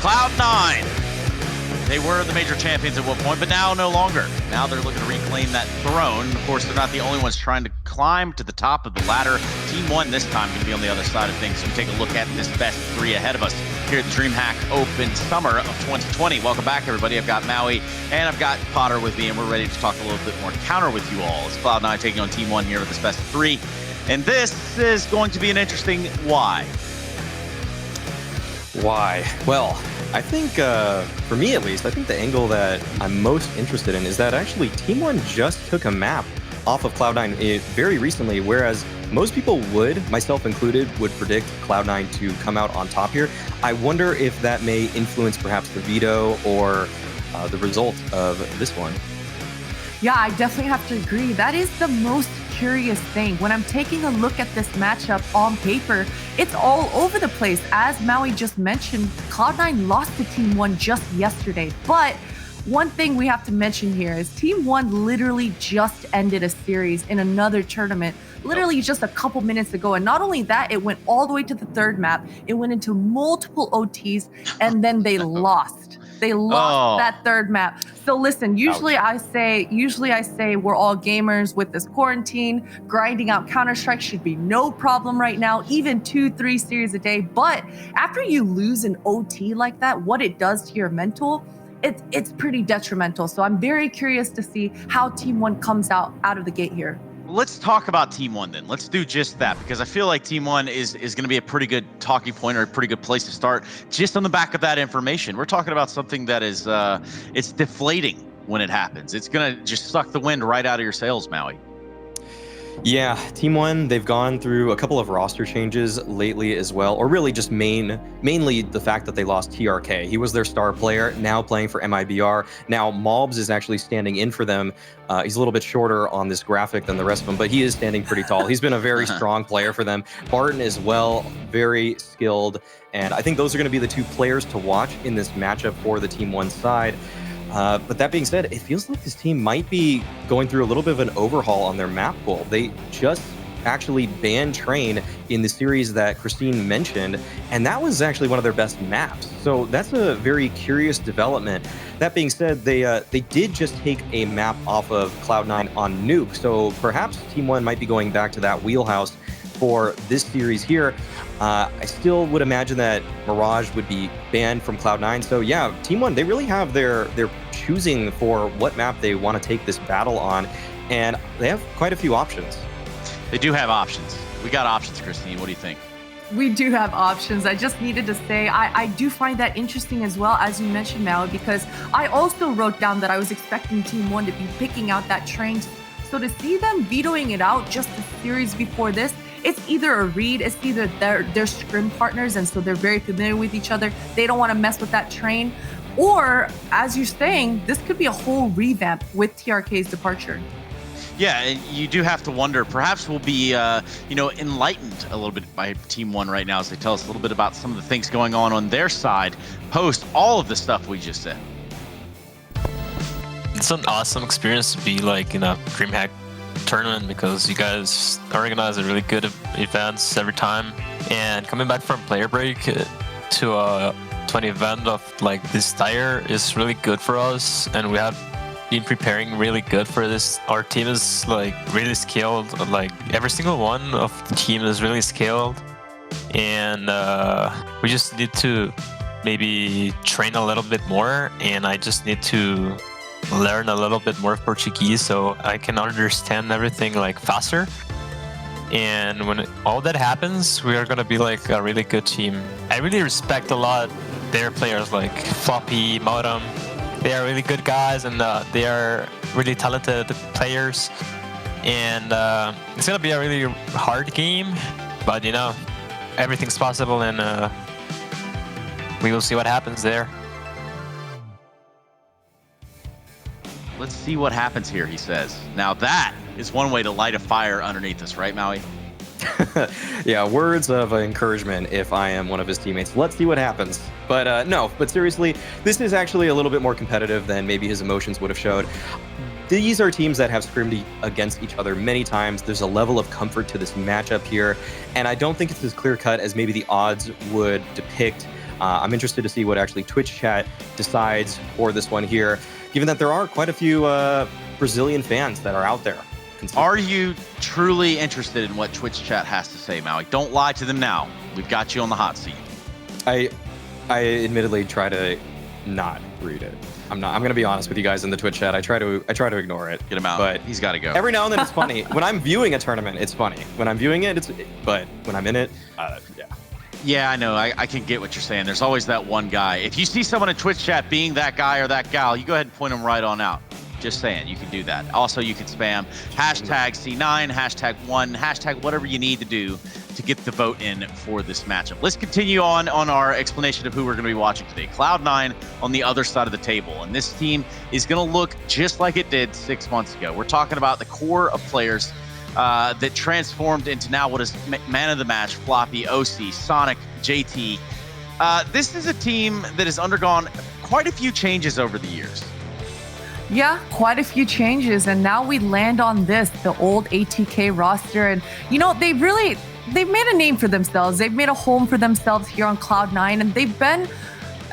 Cloud9. They were the major champions at one point, but now no longer. Now they're looking to reclaim that throne. Of course, they're not the only ones trying to climb to the top of the ladder. TeamOne this time going to be on the other side of things. We take a look at this best three ahead of us here at the DreamHack Open Summer of 2020. Welcome back, everybody. I've got Maui and I've got Potter with me, and we're ready to talk a little bit more counter with you all. It's Cloud9 taking on TeamOne here with this best of three. And this is going to be an interesting why. Why? Well, I think, for me at least, I think the angle that I'm most interested in is that actually TeamOne just took a map off of Cloud9 very recently, whereas most people would, myself included, would predict Cloud9 to come out on top here. I wonder if that may influence perhaps the veto or the result of this one. Yeah, I definitely have to agree. That is the most curious thing. When I'm taking a look at this matchup on paper, it's all over the place. As Maui just mentioned, Cloud9 lost to TeamOne just yesterday. But one thing we have to mention here is TeamOne literally just ended a series in another tournament, literally just a couple minutes ago. And not only that, it went all the way to the third map. It went into multiple OTs, and then they lost. They lost that third map. So listen, usually I say we're all gamers with this quarantine. Grinding out Counter-Strike should be no problem right now, even 2-3 series a day. But after you lose an OT like that, what it does to your mental, it's pretty detrimental. So I'm very curious to see how TeamOne comes out of the gate here. Let's talk about TeamOne then. Let's do just that, because I feel like TeamOne is going to be a pretty good talking point, or a pretty good place to start just on the back of that information. We're talking about something that is it's deflating when it happens. It's going to just suck the wind right out of your sails, Maui. Yeah, TeamOne, they've gone through a couple of roster changes lately as well, or really just mainly the fact that they lost TRK. He was their star player, now playing for MIBR. Now Mobs is actually standing in for them. He's a little bit shorter on this graphic than the rest of them, but he is standing pretty tall. He's been a very strong player for them. Barton as well, very skilled, and I think those are going to be the two players to watch in this matchup for the TeamOne side. But that being said, it feels like this team might be going through a little bit of an overhaul on their map pool. They just actually banned Train in the series that Christine mentioned, and that was actually one of their best maps. So that's a very curious development. That being said, they did just take a map off of Cloud9 on Nuke, so perhaps TeamOne might be going back to that wheelhouse for this series here. I still would imagine that Mirage would be banned from Cloud9. So yeah, TeamOne, they really have their choosing for what map they want to take this battle on, and they have quite a few options. They do have options. We got options, Christine. What do you think? We do have options. I just needed to say, I do find that interesting as well, as you mentioned, Maui, because I also wrote down that I was expecting TeamOne to be picking out that Train. So to see them vetoing it out just a series before this, it's either a read, it's either they're scrim partners, and so they're very familiar with each other. They don't want to mess with that Train. Or, as you're saying, this could be a whole revamp with TRK's departure. Yeah, and you do have to wonder, perhaps we'll be, enlightened a little bit by TeamOne right now as they tell us a little bit about some of the things going on their side post all of the stuff we just said. It's an awesome experience to be like in a DreamHack tournament, because you guys organize a really good events every time, and coming back from player break to an event of like this tier is really good for us, and we have been preparing really good for this. Our team is like really skilled, like every single one of the team is really skilled, and we just need to maybe train a little bit more, and I just need to learn a little bit more Portuguese so I can understand everything like faster. And when all that happens, we are gonna be like a really good team. I really respect a lot their players like Floppy, Modem. They are really good guys, and they are really talented players. And it's gonna be a really hard game, but you know, everything's possible, and we will see what happens there. Let's see what happens here, he says. Now that is one way to light a fire underneath us, right, Maui? Yeah, words of encouragement if I am one of his teammates. Let's see what happens. But no, but seriously, this is actually a little bit more competitive than maybe his emotions would have showed. These are teams that have scrimmed against each other many times. There's a level of comfort to this matchup here, and I don't think it's as clear-cut as maybe the odds would depict. I'm interested to see what actually Twitch chat decides for this one here, given that there are quite a few Brazilian fans that are out there. Are you truly interested in what Twitch chat has to say, Maui? Don't lie to them now. We've got you on the hot seat. I admittedly try to not read it. I'm gonna be honest with you guys in the Twitch chat. I try to ignore it. Get him out. But he's got to go. Every now and then it's funny. When I'm viewing a tournament, it's funny. When I'm viewing it, but when I'm in it, yeah. Yeah, I know. I can get what you're saying. There's always that one guy. If you see someone in Twitch chat being that guy or that gal, you go ahead and point them right on out. Just saying, you can do that. Also, you can spam hashtag C9, hashtag 1, hashtag whatever you need to do to get the vote in for this matchup. Let's continue on our explanation of who we're going to be watching today. Cloud9 on the other side of the table. And this team is going to look just like it did 6 months ago. We're talking about the core of players that transformed into now what is man of the match, Floppy, OC, Sonic, JT. This is a team that has undergone quite a few changes over the years. Yeah, quite a few changes, and now we land on this, the old ATK roster. And you know, they've made a name for themselves. They've made a home for themselves here on Cloud9, and they've been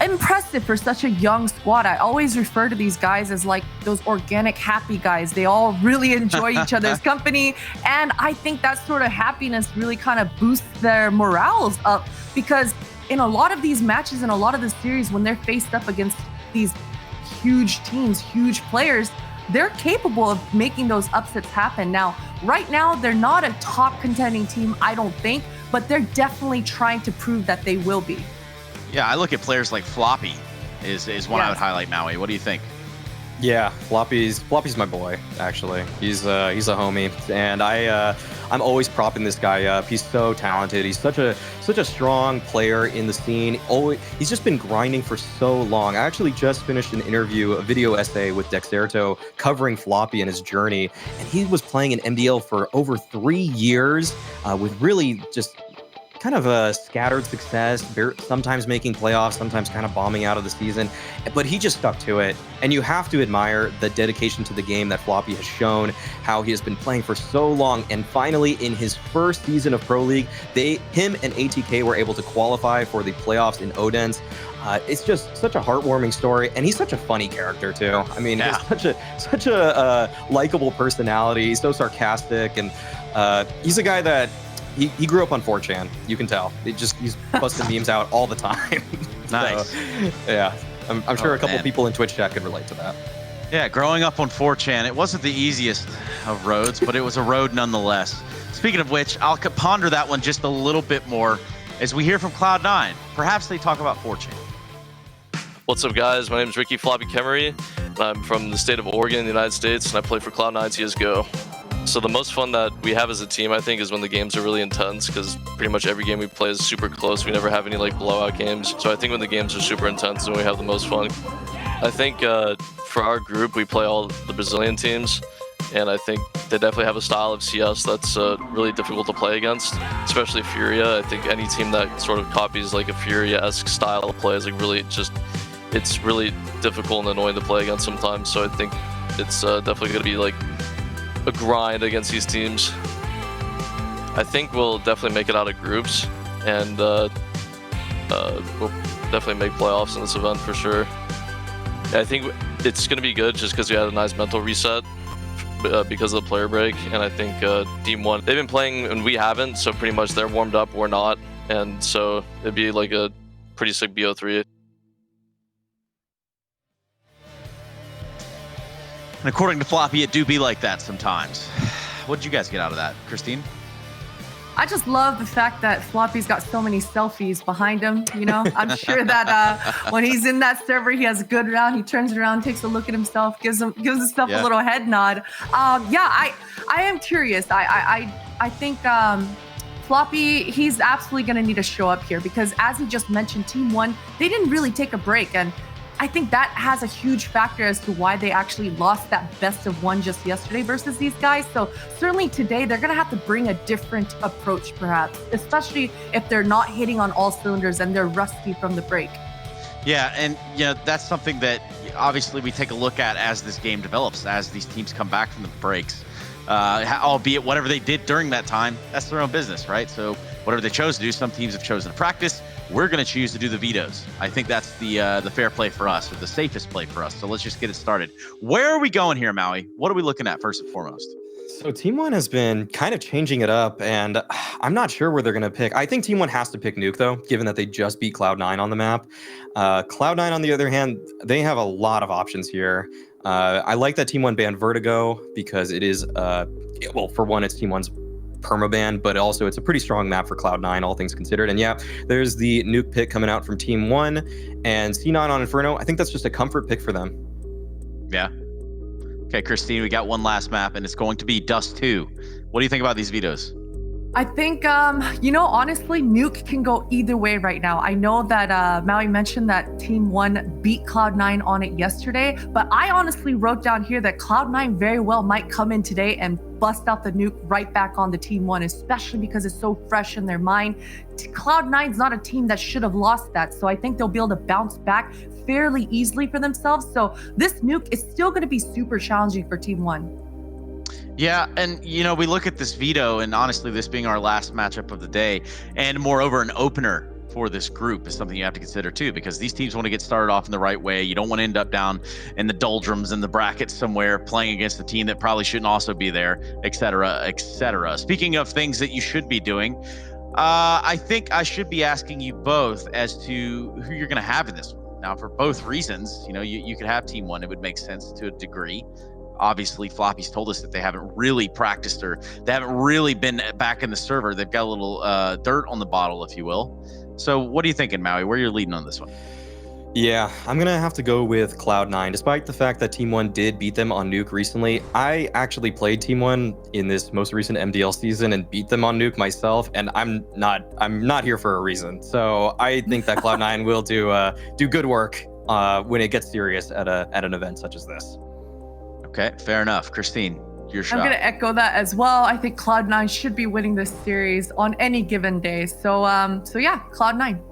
impressive for such a young squad. I always refer to these guys as like those organic happy guys. They all really enjoy each other's company, and I think that sort of happiness really kind of boosts their morales up, because in a lot of these matches and a lot of the series, when they're faced up against these huge teams, huge players, they're capable of making those upsets happen. Now, right now, they're not a top contending team, I don't think, but they're definitely trying to prove that they will be. Yeah, I look at players like Floppy is one I would highlight, Maui. What do you think? Yeah, Floppy's my boy, actually. He's a homie, and I'm always propping this guy up. He's so talented. He's such a strong player in the scene. He's just been grinding for so long. I actually just finished an interview, a video essay with Dexerto covering Floppy and his journey, and he was playing in MDL for over 3 years with really just kind of a scattered success, sometimes making playoffs, sometimes kind of bombing out of the season, but he just stuck to it. And you have to admire the dedication to the game that Floppy has shown, how he has been playing for so long, and finally in his first season of Pro League, him and ATK were able to qualify for the playoffs in Odense. It's just such a heartwarming story, and he's such a funny character too. I mean, yeah. He's such a likable personality. He's so sarcastic, and he's a guy that he grew up on 4chan. You can tell. He's busting memes out all the time. Nice. So, yeah, I'm sure a couple people in Twitch chat could relate to that. Yeah, growing up on 4chan, it wasn't the easiest of roads, but it was a road nonetheless. Speaking of which, I'll ponder that one just a little bit more as we hear from Cloud9. Perhaps they talk about 4chan. What's up, guys? My name is Ricky Floppy Kemery. I'm from the state of Oregon in the United States, and I play for Cloud9 CSGO. So the most fun that we have as a team, I think, is when the games are really intense, because pretty much every game we play is super close. We never have any like blowout games. So I think when the games are super intense is when we have the most fun. I think for our group, we play all the Brazilian teams, and I think they definitely have a style of CS that's really difficult to play against, especially Furia. I think any team that sort of copies like a Furia-esque style of play is like really just, it's really difficult and annoying to play against sometimes. So I think it's definitely going to be like a grind against these teams. I think we'll definitely make it out of groups, and we'll definitely make playoffs in this event for sure. I think it's going to be good just because we had a nice mental reset because of the player break, and I think TeamOne, they've been playing and we haven't, so pretty much they're warmed up, we're not, and so it'd be like a pretty sick BO3. And according to Floppy, it do be like that sometimes. What did you guys get out of that, Christine? I just love the fact that Floppy's got so many selfies behind him, you know? I'm sure that when he's in that server, he has a good round, he turns around, takes a look at himself, gives himself a little head nod. I am curious. I think Floppy, he's absolutely going to need to show up here, because as he just mentioned, TeamOne, they didn't really take a break, and I think that has a huge factor as to why they actually lost that best of one just yesterday versus these guys. So certainly today, they're going to have to bring a different approach, perhaps, especially if they're not hitting on all cylinders and they're rusty from the break. Yeah, and that's something that obviously we take a look at as this game develops, as these teams come back from the breaks. Albeit whatever they did during that time, that's their own business, right? So whatever they chose to do. Some teams have chosen to practice. We're going to choose to do the vetoes. I think that's the fair play for us, or the safest play for us. So let's just get it started. Where are we going here, Maui? What are we looking at first and foremost? So TeamOne has been kind of changing it up, and I'm not sure where they're going to pick. I think TeamOne has to pick Nuke, though, given that they just beat Cloud9 on the map. Cloud9, on the other hand, they have a lot of options here. I like that TeamOne banned Vertigo because it is, well, for one, it's TeamOne's permaban, but also it's a pretty strong map for Cloud9, all things considered. And yeah, there's the Nuke pick coming out from TeamOne, and C9 on Inferno. I think that's just a comfort pick for them. Yeah. Okay, Christine, we got one last map, and it's going to be Dust 2. What do you think about these vetoes? I think, honestly, Nuke can go either way right now. I know that Maui mentioned that TeamOne beat Cloud9 on it yesterday, but I honestly wrote down here that Cloud9 very well might come in today and bust out the Nuke right back on the TeamOne, especially because it's so fresh in their mind. Cloud9's not a team that should have lost that, so I think they'll be able to bounce back fairly easily for themselves. So this Nuke is still going to be super challenging for TeamOne. Yeah, and we look at this veto, and honestly, this being our last matchup of the day, and moreover, an opener for this group is something you have to consider too, because these teams want to get started off in the right way. You don't want to end up down in the doldrums in the brackets somewhere playing against a team that probably shouldn't also be there, et cetera, et cetera. Speaking of things that you should be doing, I think I should be asking you both as to who you're going to have in this one. Now, for both reasons, you could have TeamOne. It would make sense to a degree. Obviously, Floppy's told us that they haven't really practiced, or they haven't really been back in the server. They've got a little dirt on the bottle, if you will. So what are you thinking, Maui? Where are you leading on this one? Yeah, I'm going to have to go with Cloud9. Despite the fact that TeamOne did beat them on Nuke recently, I actually played TeamOne in this most recent MDL season and beat them on Nuke myself, and I'm not here for a reason. So I think that Cloud9 will do good work when it gets serious at an event such as this. Okay, fair enough. Christine, your shot. I'm going to echo that as well. I think Cloud9 should be winning this series on any given day. So yeah, Cloud9.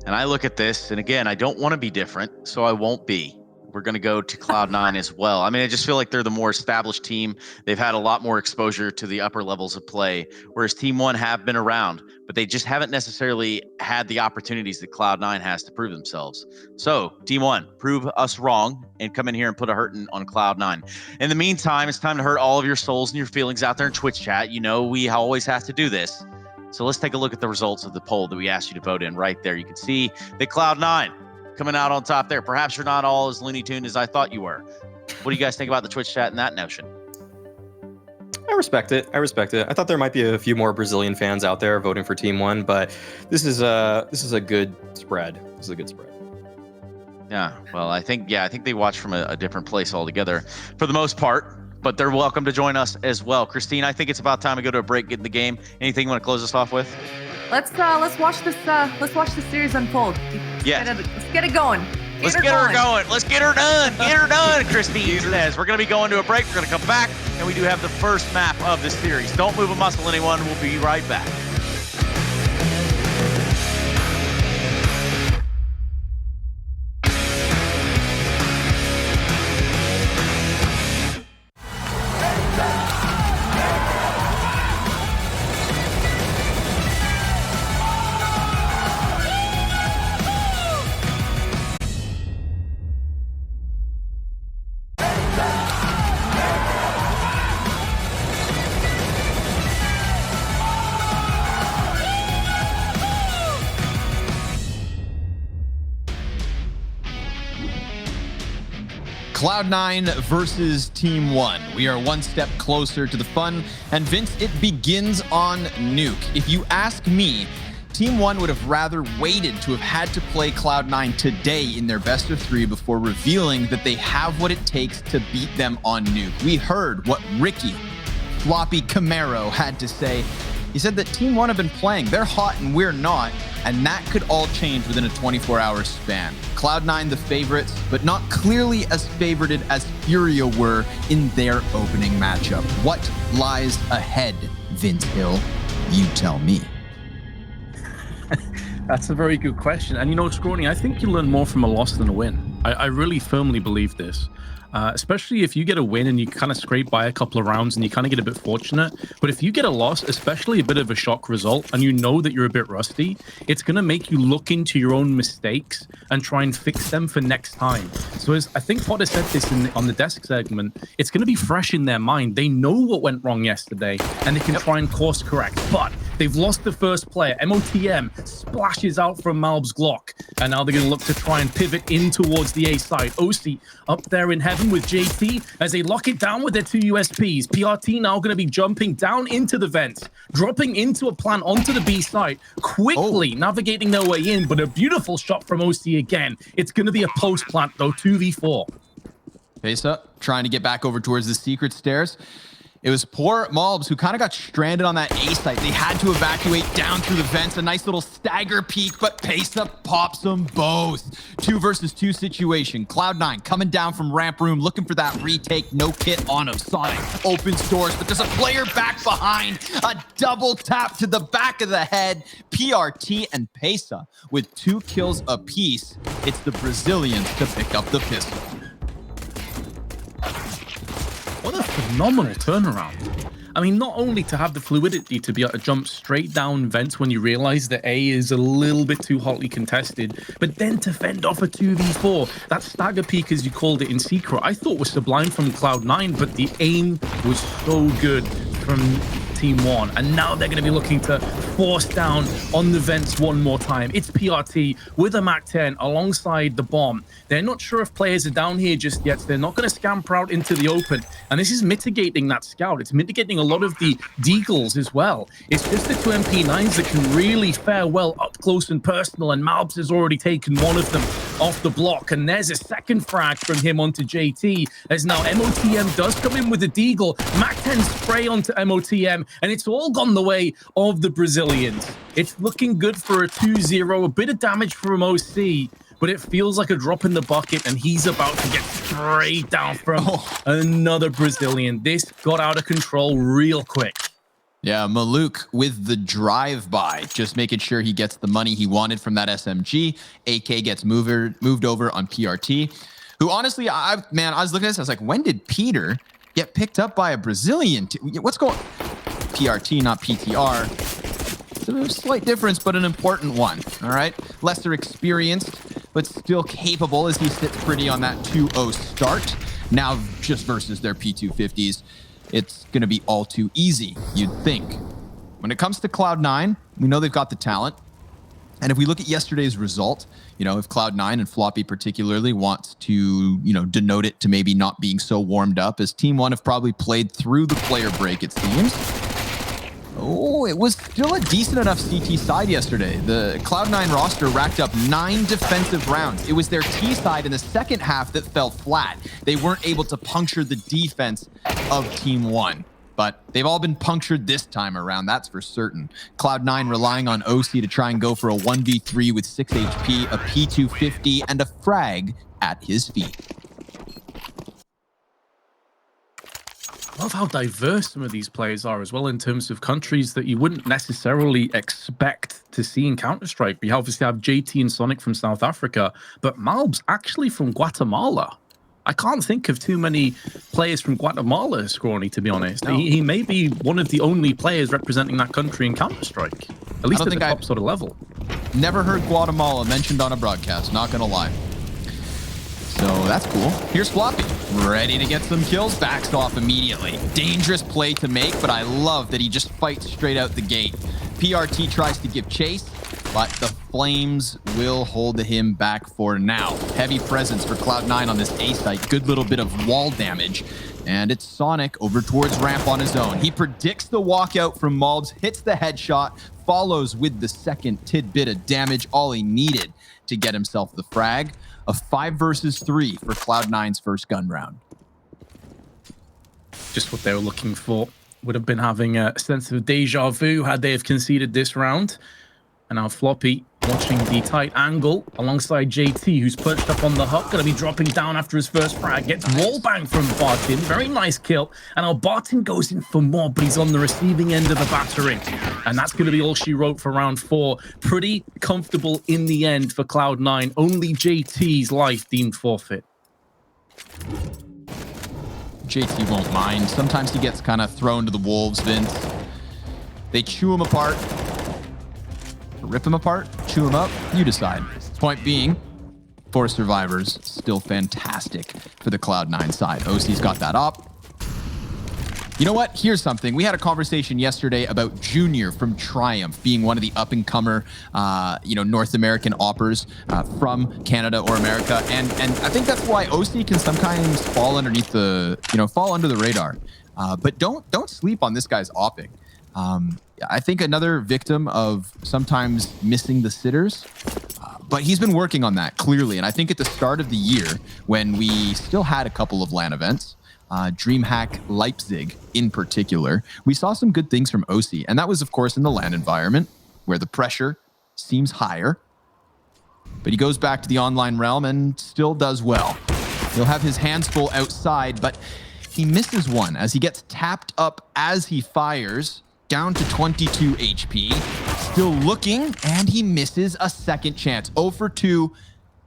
And I look at this, and again, I don't want to be different, so I won't be. We're going to go to Cloud9 as well. I mean, I just feel like they're the more established team. They've had a lot more exposure to the upper levels of play, whereas TeamOne have been around, but they just haven't necessarily had the opportunities that Cloud9 has to prove themselves. So, TeamOne, prove us wrong and come in here and put a hurting on Cloud9. In the meantime, it's time to hurt all of your souls and your feelings out there in Twitch chat. We always have to do this. So let's take a look at the results of the poll that we asked you to vote in right there. You can see that Cloud9 coming out on top there. Perhaps you're not all as Looney Tune as I thought you were. What do you guys think about the Twitch chat and that notion? I respect it. I thought there might be a few more Brazilian fans out there voting for TeamOne, but this is a good spread. This is a good spread. Yeah, well, I think they watch from a different place altogether for the most part, but they're welcome to join us as well. Christine, I think it's about time to go to a break, get in the game. Anything you want to close us off with? Let's watch this series unfold. Yes. Let's get it going. Let's get her going. Let's get her done. Get her done, Christine says. We're going to be going to a break. We're going to come back, and we do have the first map of this series. Don't move a muscle, anyone. We'll be right back. Cloud9 versus TeamOne. We are one step closer to the fun, and Vince, it begins on Nuke. If you ask me, TeamOne would have rather waited to have had to play Cloud9 today in their best of 3 before revealing that they have what it takes to beat them on Nuke. We heard what Ricky Floppy Camaro had to say. He said that TeamOne have been playing. They're hot and we're not, and that could all change within a 24-hour span. Cloud9 the favorites, but not clearly as favorited as Furia were in their opening matchup. What lies ahead, Vince Hill? You tell me. That's a very good question. And Scrawny, I think you learn more from a loss than a win. I really firmly believe this. Especially if you get a win and you kind of scrape by a couple of rounds and you kind of get a bit fortunate. But if you get a loss, especially a bit of a shock result, and you know that you're a bit rusty, it's going to make you look into your own mistakes and try and fix them for next time. So as I think Potter said this on the desk segment, it's going to be fresh in their mind. They know what went wrong yesterday and they can try and course correct. But they've lost the first player. MOTM splashes out from Malb's Glock. And now they're going to look to try and pivot in towards the A side. OC up there in heaven with JT as they lock it down with their 2 USPs. PRT now going to be jumping down into the vents, dropping into a plant onto the B side, quickly navigating their way in, but a beautiful shot from OC again. It's going to be a post plant though, 2v4. Pesa trying to get back over towards the secret stairs. It was poor Malbs who kind of got stranded on that A site. They had to evacuate down through the vents. A nice little stagger peek, but Pesa pops them both. 2 versus 2 situation. Cloud9 coming down from ramp room, looking for that retake. No kit on him. Sonic opens doors, but there's a player back behind. A double tap to the back of the head. PRT and Pesa with 2 kills apiece. It's the Brazilians to pick up the pistol. What a phenomenal turnaround. I mean, not only to have the fluidity to be able to jump straight down vents when you realize that A is a little bit too hotly contested, but then to fend off a 2v4. That stagger peek, as you called it in secret, I thought was sublime from Cloud9, but the aim was so good from TeamOne. And now they're going to be looking to force down on the vents one more time. It's PRT with a MAC-10 alongside the bomb. They're not sure if players are down here just yet. So they're not going to scamper out into the open. And this is mitigating that scout. It's mitigating a lot of the deagles as well. It's just the 2 MP9s that can really fare well up close and personal. And Malbs has already taken one of them off the block. And there's a second frag from him onto JT. As now MOTM does come in with a deagle. MAC-10 spray onto MOTM. And it's all gone the way of the Brazilians. It's looking good for a 2-0. A bit of damage from OC. But it feels like a drop in the bucket, and he's about to get straight down from another Brazilian. This got out of control real quick. Yeah, Maluk with the drive-by, just making sure he gets the money he wanted from that SMG. AK gets moved over on PRT, who honestly, I was looking at this, I was like, when did Peter get picked up by a Brazilian? What's going on? PRT, not PTR. So a slight difference, but an important one, all right? Lesser experienced, but still capable as he sits pretty on that 2-0 start. Now just versus their P250s, it's going to be all too easy, you'd think. When it comes to Cloud9, we know they've got the talent. And if we look at yesterday's result, if Cloud9 and Floppy particularly wants to, denote it to maybe not being so warmed up, as TeamOne have probably played through the player break, it seems. Oh, it was still a decent enough CT side yesterday. The Cloud9 roster racked up 9 defensive rounds. It was their T side in the second half that fell flat. They weren't able to puncture the defense of TeamOne. But they've all been punctured this time around, that's for certain. Cloud9 relying on OC to try and go for a 1v3 with 6 HP, a P250, and a frag at his feet. I love how diverse some of these players are as well in terms of countries that you wouldn't necessarily expect to see in Counter-Strike. We obviously have JT and Sonic from South Africa, but Malb's actually from Guatemala. I can't think of too many players from Guatemala, Scrawny, to be honest. No. He may be one of the only players representing that country in Counter-Strike, at least at the top sort of level. Never heard Guatemala mentioned on a broadcast, not gonna lie. So that's cool. Here's Floppy, ready to get some kills, backs off immediately. Dangerous play to make, but I love that he just fights straight out the gate. PRT tries to give chase, but the Flames will hold him back for now. Heavy presence for Cloud9 on this A site. Good little bit of wall damage. And it's Sonic over towards ramp on his own. He predicts the walkout from Malbs, hits the headshot, follows with the second tidbit of damage, all he needed to get himself the frag. A 5 versus 3 for Cloud9's first gun round. Just what they were looking for. Would have been having a sense of deja vu had they have conceded this round. And now Floppy watching the tight angle alongside JT, who's perched up on the hut, going to be dropping down after his first frag. Gets wall bang from Barton. Very nice kill. And now Barton goes in for more, but he's on the receiving end of the battering. And that's going to be all she wrote for round 4. Pretty comfortable in the end for Cloud9. Only JT's life deemed forfeit. JT won't mind. Sometimes he gets kind of thrown to the wolves, Vince. They chew him apart. Rip him apart, chew him up, you decide. Point being, 4 survivors, still fantastic for the Cloud9 side. OC's got that up. You know what? Here's something. We had a conversation yesterday about Junior from Triumph being one of the up-and-comer, North American oppers from Canada or America, and I think that's why OC can sometimes fall underneath the, fall under the radar. But don't sleep on this guy's opping. I think another victim of sometimes missing the sitters, but he's been working on that clearly. And I think at the start of the year, when we still had a couple of LAN events, DreamHack Leipzig in particular, we saw some good things from OC. And that was, of course, in the LAN environment where the pressure seems higher. But he goes back to the online realm and still does well. He'll have his hands full outside, but he misses one as he gets tapped up as he fires. Down to 22 HP, still looking, and he misses a second chance. 0 for 2,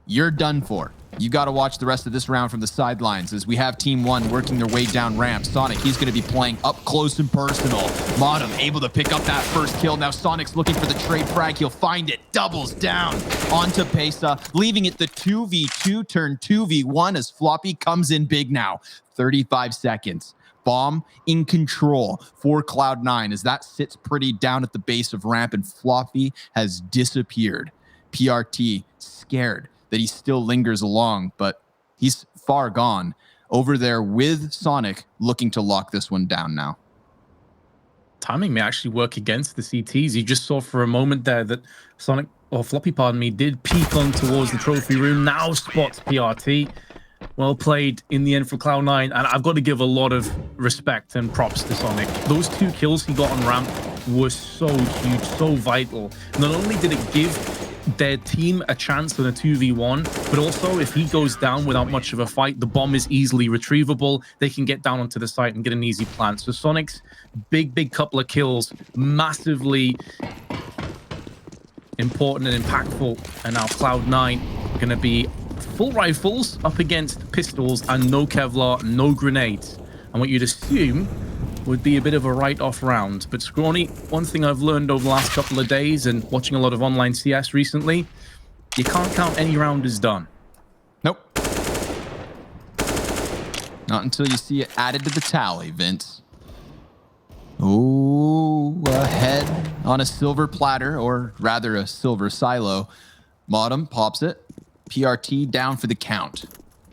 you're done for. You got to watch the rest of this round from the sidelines as we have TeamOne working their way down ramp. Sonic, he's going to be playing up close and personal. Modem able to pick up that first kill. Now Sonic's looking for the trade frag. He'll find it. Doubles down onto Pesa, leaving it the 2v2 turn 2v1 as Floppy comes in big now. 35 seconds. Bomb in control for Cloud9 as that sits pretty down at the base of ramp and Floppy has disappeared. PRT scared that he still lingers along, but he's far gone. Over there with Sonic looking to lock this one down now. Timing may actually work against the CTs. You just saw for a moment there that Sonic, or Floppy, pardon me, did peek on towards the trophy room. Now spots PRT. Well played in the end for Cloud9, and I've got to give a lot of respect and props to Sonic. Those 2 kills he got on ramp were so huge, so vital. Not only did it give their team a chance on a 2v1, but also if he goes down without much of a fight, the bomb is easily retrievable. They can get down onto the site and get an easy plant. So Sonic's big couple of kills, massively important and impactful. And now Cloud9 going to be full rifles up against pistols and no Kevlar, no grenades. And what you'd assume would be a bit of a write-off round. But Scrawny, one thing I've learned over the last couple of days and watching a lot of online CS recently, you can't count any round as done. Nope. Not until you see it added to the tally, Vince. Oh, ahead on a silver platter, or rather a silver silo. Modem pops it. PRT down for the count.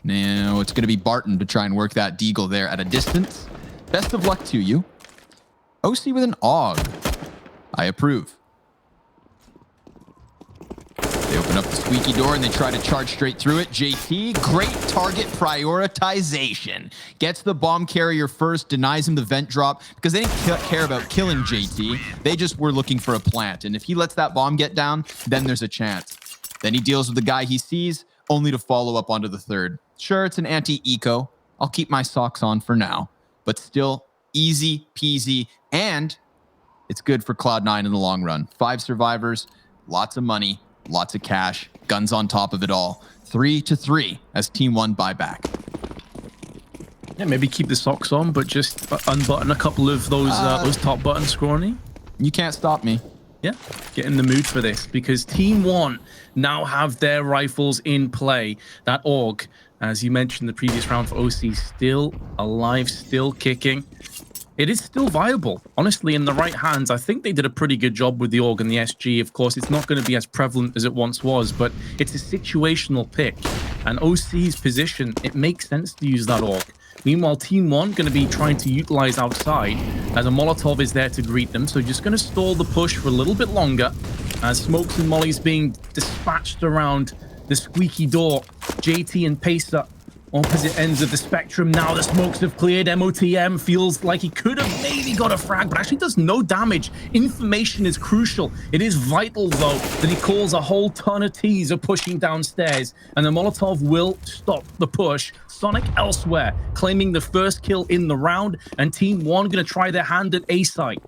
Now it's going to be Barton to try and work that deagle there at a distance. Best of luck to you. OC with an AUG. I approve. They open up the squeaky door and they try to charge straight through it. JT, great target prioritization. Gets the bomb carrier first, denies him the vent drop because they didn't care about killing JT. They just were looking for a plant. And if he lets that bomb get down, then there's a chance. Then he deals with the guy he sees, only to follow up onto the third. Sure, it's an anti-eco. I'll keep my socks on for now. But still, easy peasy. And it's good for Cloud9 in the long run. 5 survivors, lots of money, lots of cash, guns on top of it all. 3-3 as TeamOne buy back. Yeah, maybe keep the socks on, but just unbutton a couple of those top buttons, Scrawny. You can't stop me. Yeah, get in the mood for this because TeamOne now have their rifles in play. That AUG, as you mentioned the previous round for OC, still alive, still kicking. It is still viable. Honestly, in the right hands, I think they did a pretty good job with the AUG and the SG. Of course, it's not going to be as prevalent as it once was, but it's a situational pick. And OC's position, it makes sense to use that AUG. Meanwhile, TeamOne going to be trying to utilize outside as a Molotov is there to greet them. So just going to stall the push for a little bit longer as smokes and mollies being dispatched around the squeaky door. JT and Pesa opposite ends of the spectrum now. The smokes have cleared. MOTM feels like he could have maybe got a frag, but actually does no damage. Information is crucial. It is vital, though, that he calls a whole ton of T's are pushing downstairs, and the Molotov will stop the push. Sonic elsewhere, claiming the first kill in the round, and TeamOne going to try their hand at A site.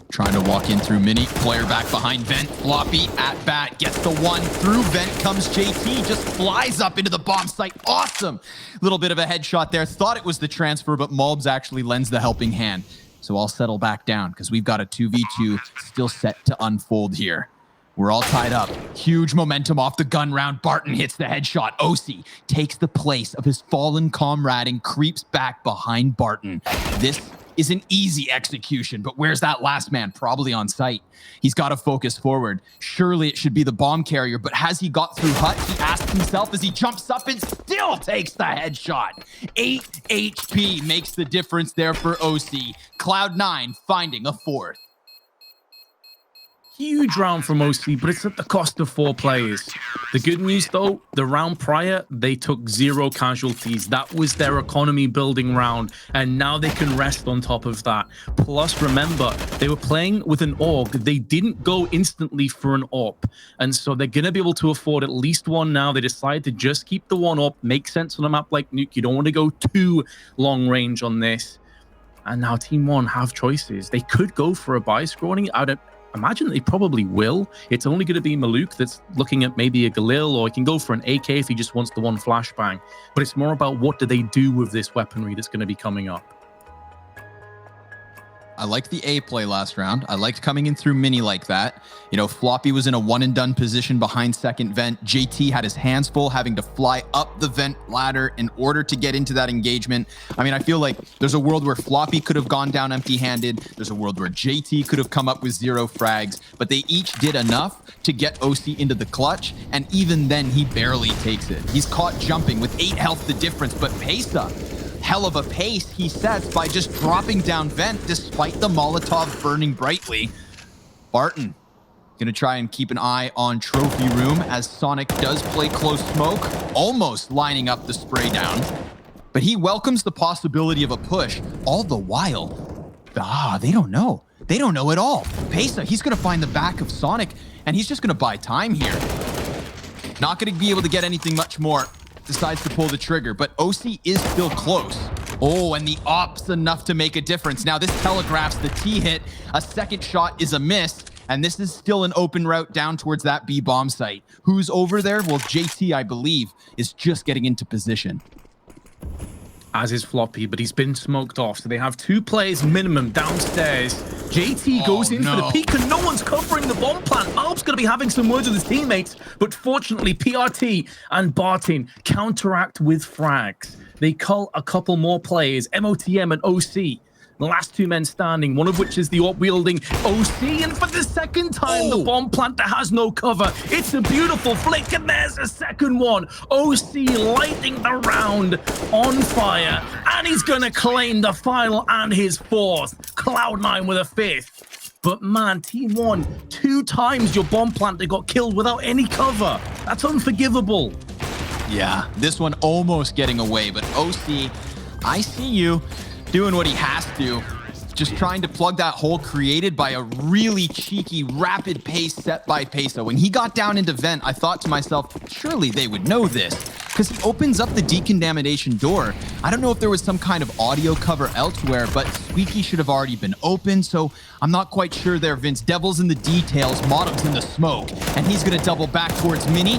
Trying to walk in through Mini, player back behind Vent, Floppy at bat, gets the one, through Vent comes JT, just flies up into the bomb site, awesome! Little bit of a headshot there, thought it was the transfer, but Mulbs actually lends the helping hand. So I'll settle back down, because we've got a 2v2 still set to unfold here. We're all tied up, huge momentum off the gun round, Barton hits the headshot, OC takes the place of his fallen comrade and creeps back behind Barton. This is an easy execution, but where's that last man? Probably on site. He's got to focus forward. Surely it should be the bomb carrier, but has he got through hut? He asks himself as he jumps up and still takes the headshot. 8 HP makes the difference there for OC. Cloud9 finding a fourth. Huge round from OC, but it's at the cost of 4 players. The good news, though, the round prior, they took 0 casualties. That was their economy building round, and now they can rest on top of that. Plus, remember, they were playing with an AUG. They didn't go instantly for an AWP, and so they're going to be able to afford at least one now. They decide to just keep the one up. Makes sense on a map like Nuke. You don't want to go too long range on this. And now TeamOne have choices. They could go for a buy scrolling. I don't imagine they probably will. It's only going to be Maluk that's looking at maybe a Galil, or he can go for an AK if he just wants the one flashbang. But it's more about what do they do with this weaponry that's going to be coming up. I liked the A play last round. I liked coming in through Mini like that. You know, Floppy was in a one and done position behind second vent. JT had his hands full, having to fly up the vent ladder in order to get into that engagement. I mean, I feel like there's a world where Floppy could have gone down empty-handed. There's a world where JT could have come up with 0 frags, but they each did enough to get OC into the clutch, and even then he barely takes it. He's caught jumping with 8 health the difference, but Pesa, hell of a pace he sets by just dropping down vent despite the Molotov burning brightly. Barton gonna try and keep an eye on trophy room as Sonic does play close smoke, almost lining up the spray down, but he welcomes the possibility of a push. All the while, they don't know. They don't know at all. Pesa, he's gonna find the back of Sonic, and he's just gonna buy time here. Not gonna be able to get anything much more. Decides to pull the trigger, but OC is still close. Oh, and the op's enough to make a difference. Now this telegraphs the T hit. A second shot is a miss, and this is still an open route down towards that B bomb site. Who's over there? Well, JT, I believe, is just getting into position. As is Floppy, but he's been smoked off. So they have 2 players minimum downstairs. JT goes in for the peek, and no one's covering the bomb plant. Malb's going to be having some words with his teammates, but fortunately, PRT and Barton counteract with frags. They cull a couple more players, MOTM and OC. The last 2 men standing, one of which is the AWP-wielding OC, and for the second time, the bomb plant that has no cover. It's a beautiful flick, and there's a second one. OC lighting the round on fire, and he's gonna claim the final and his 4th. Cloud9 with a 5th. But man, TeamOne, 2 times your bomb plant that got killed without any cover. That's unforgivable. Yeah, this one almost getting away, but OC, I see you. Doing what he has to, just trying to plug that hole created by a really cheeky, rapid pace set by Pesa. When he got down into vent, I thought to myself, surely they would know this, because he opens up the decontamination door. I don't know if there was some kind of audio cover elsewhere, but Squeaky should have already been open, so I'm not quite sure there, Vince. Devil's in the details, Modok's in the smoke, and he's gonna double back towards Mini.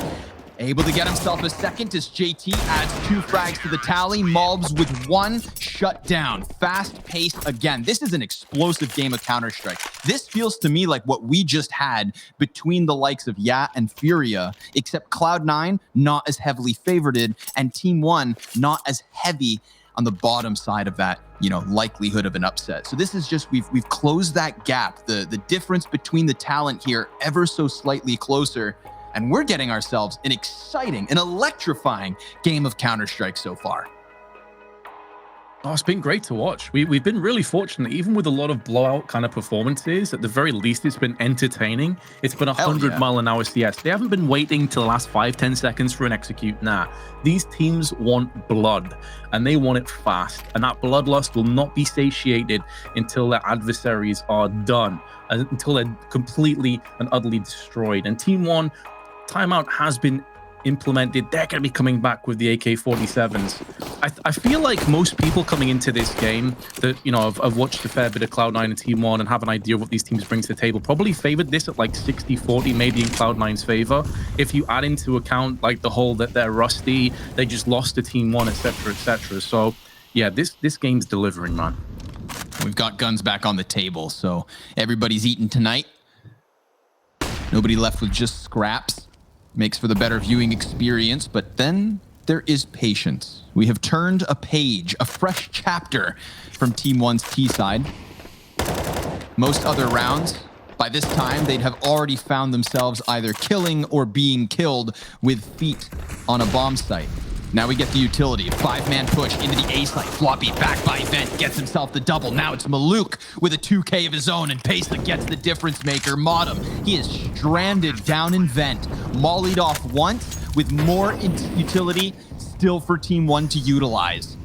Able to get himself a second as JT adds 2 frags to the tally. Mulbs with 1 shut down. Fast pace again. This is an explosive game of Counter-Strike. This feels to me like what we just had between the likes of Yat and Furia, except Cloud9 not as heavily favorited, and TeamOne not as heavy on the bottom side of that, you know, likelihood of an upset. So this is just, we've closed that gap, the difference between the talent here ever so slightly closer. And we're getting ourselves an exciting, an electrifying game of Counter-Strike so far. Oh, it's been great to watch. We've been really fortunate, even with a lot of blowout kind of performances. At the very least, it's been entertaining. It's been 100-mile-an-hour CS. They haven't been waiting till the last 5-10 seconds for an execute. Nah, these teams want blood, and they want it fast. And that bloodlust will not be satiated until their adversaries are done, until they're completely and utterly destroyed. And TeamOne, timeout has been implemented. They're going to be coming back with the AK-47s. I feel like most people coming into this game that, you know, I've watched a fair bit of Cloud9 and TeamOne and have an idea of what these teams bring to the table, probably favored this at like 60-40, maybe in Cloud9's favor. If you add into account like the whole that they're rusty, they just lost to TeamOne, etc., etc. So yeah, this game's delivering, man. We've got guns back on the table, so everybody's eating tonight. Nobody left with just scraps. Makes for the better viewing experience, but then there is patience. We have turned a page, a fresh chapter from TeamOne's T side. Most other rounds, by this time, they'd have already found themselves either killing or being killed with feet on a bomb site. Now we get the utility. 5-man push into the A site. Floppy back by Vent gets himself the double. Now it's Maluk with a 2K of his own, and Pesa gets the difference maker. Modem, he is stranded down in Vent. Mollied off once with more utility still for TeamOne to utilize.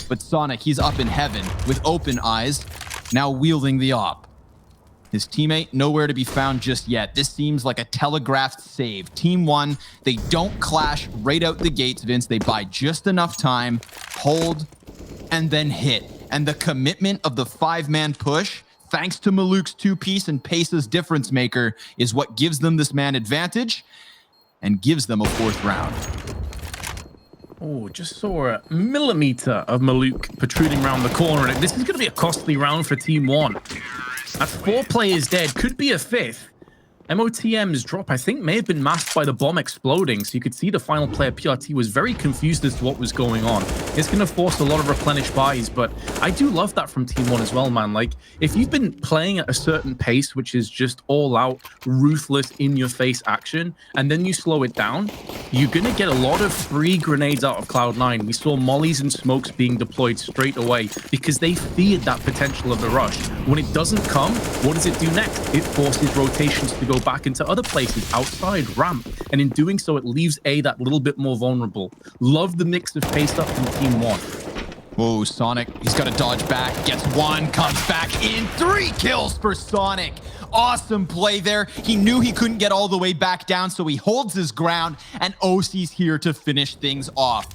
But Sonic, he's up in heaven with open eyes, now wielding the op. His teammate, nowhere to be found just yet. This seems like a telegraphed save. TeamOne, they don't clash right out the gates, Vince. They buy just enough time, hold, and then hit. And the commitment of the 5-man push, thanks to Maluk's 2-piece and Pesa's difference maker, is what gives them this man advantage and gives them a 4th round. Oh, just saw a millimeter of Maluk protruding around the corner. And this is going to be a costly round for TeamOne. That's 4 players dead. Could be a 5th. MOTM's drop, I think, may have been masked by the bomb exploding, so you could see the final player, PRT, was very confused as to what was going on. It's going to force a lot of replenish buys, but I do love that from TeamOne as well, man. Like, if you've been playing at a certain pace, which is just all-out, ruthless, in-your-face action, and then you slow it down, you're going to get a lot of free grenades out of Cloud9. We saw mollies and smokes being deployed straight away because they feared that potential of the rush. When it doesn't come, what does it do next? It forces rotations to go back into other places outside ramp, and in doing so it leaves A that little bit more vulnerable. Love the mix of pace up from TeamOne. Whoa, Sonic, he's got to dodge back, gets one, comes back in, 3 kills for Sonic. Awesome play there. He knew he couldn't get all the way back down, so he holds his ground, and OC's here to finish things off.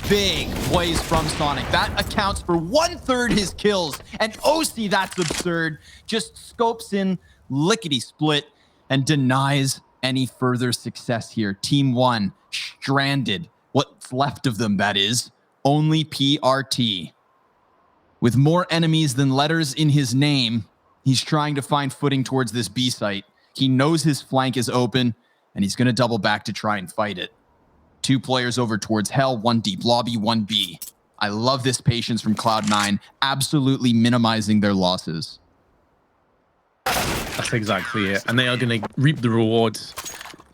Big plays from Sonic. That accounts for 1/3 his kills, and OC, that's absurd, just scopes in lickety-split and denies any further success here. TeamOne stranded. What's left of them, that is. Only PRT. With more enemies than letters in his name, he's trying to find footing towards this B site. He knows his flank is open, and he's going to double back to try and fight it. 2 players over towards Hell, 1 deep lobby, 1 B. I love this patience from Cloud9, absolutely minimizing their losses. That's exactly it. And they are going to reap the rewards.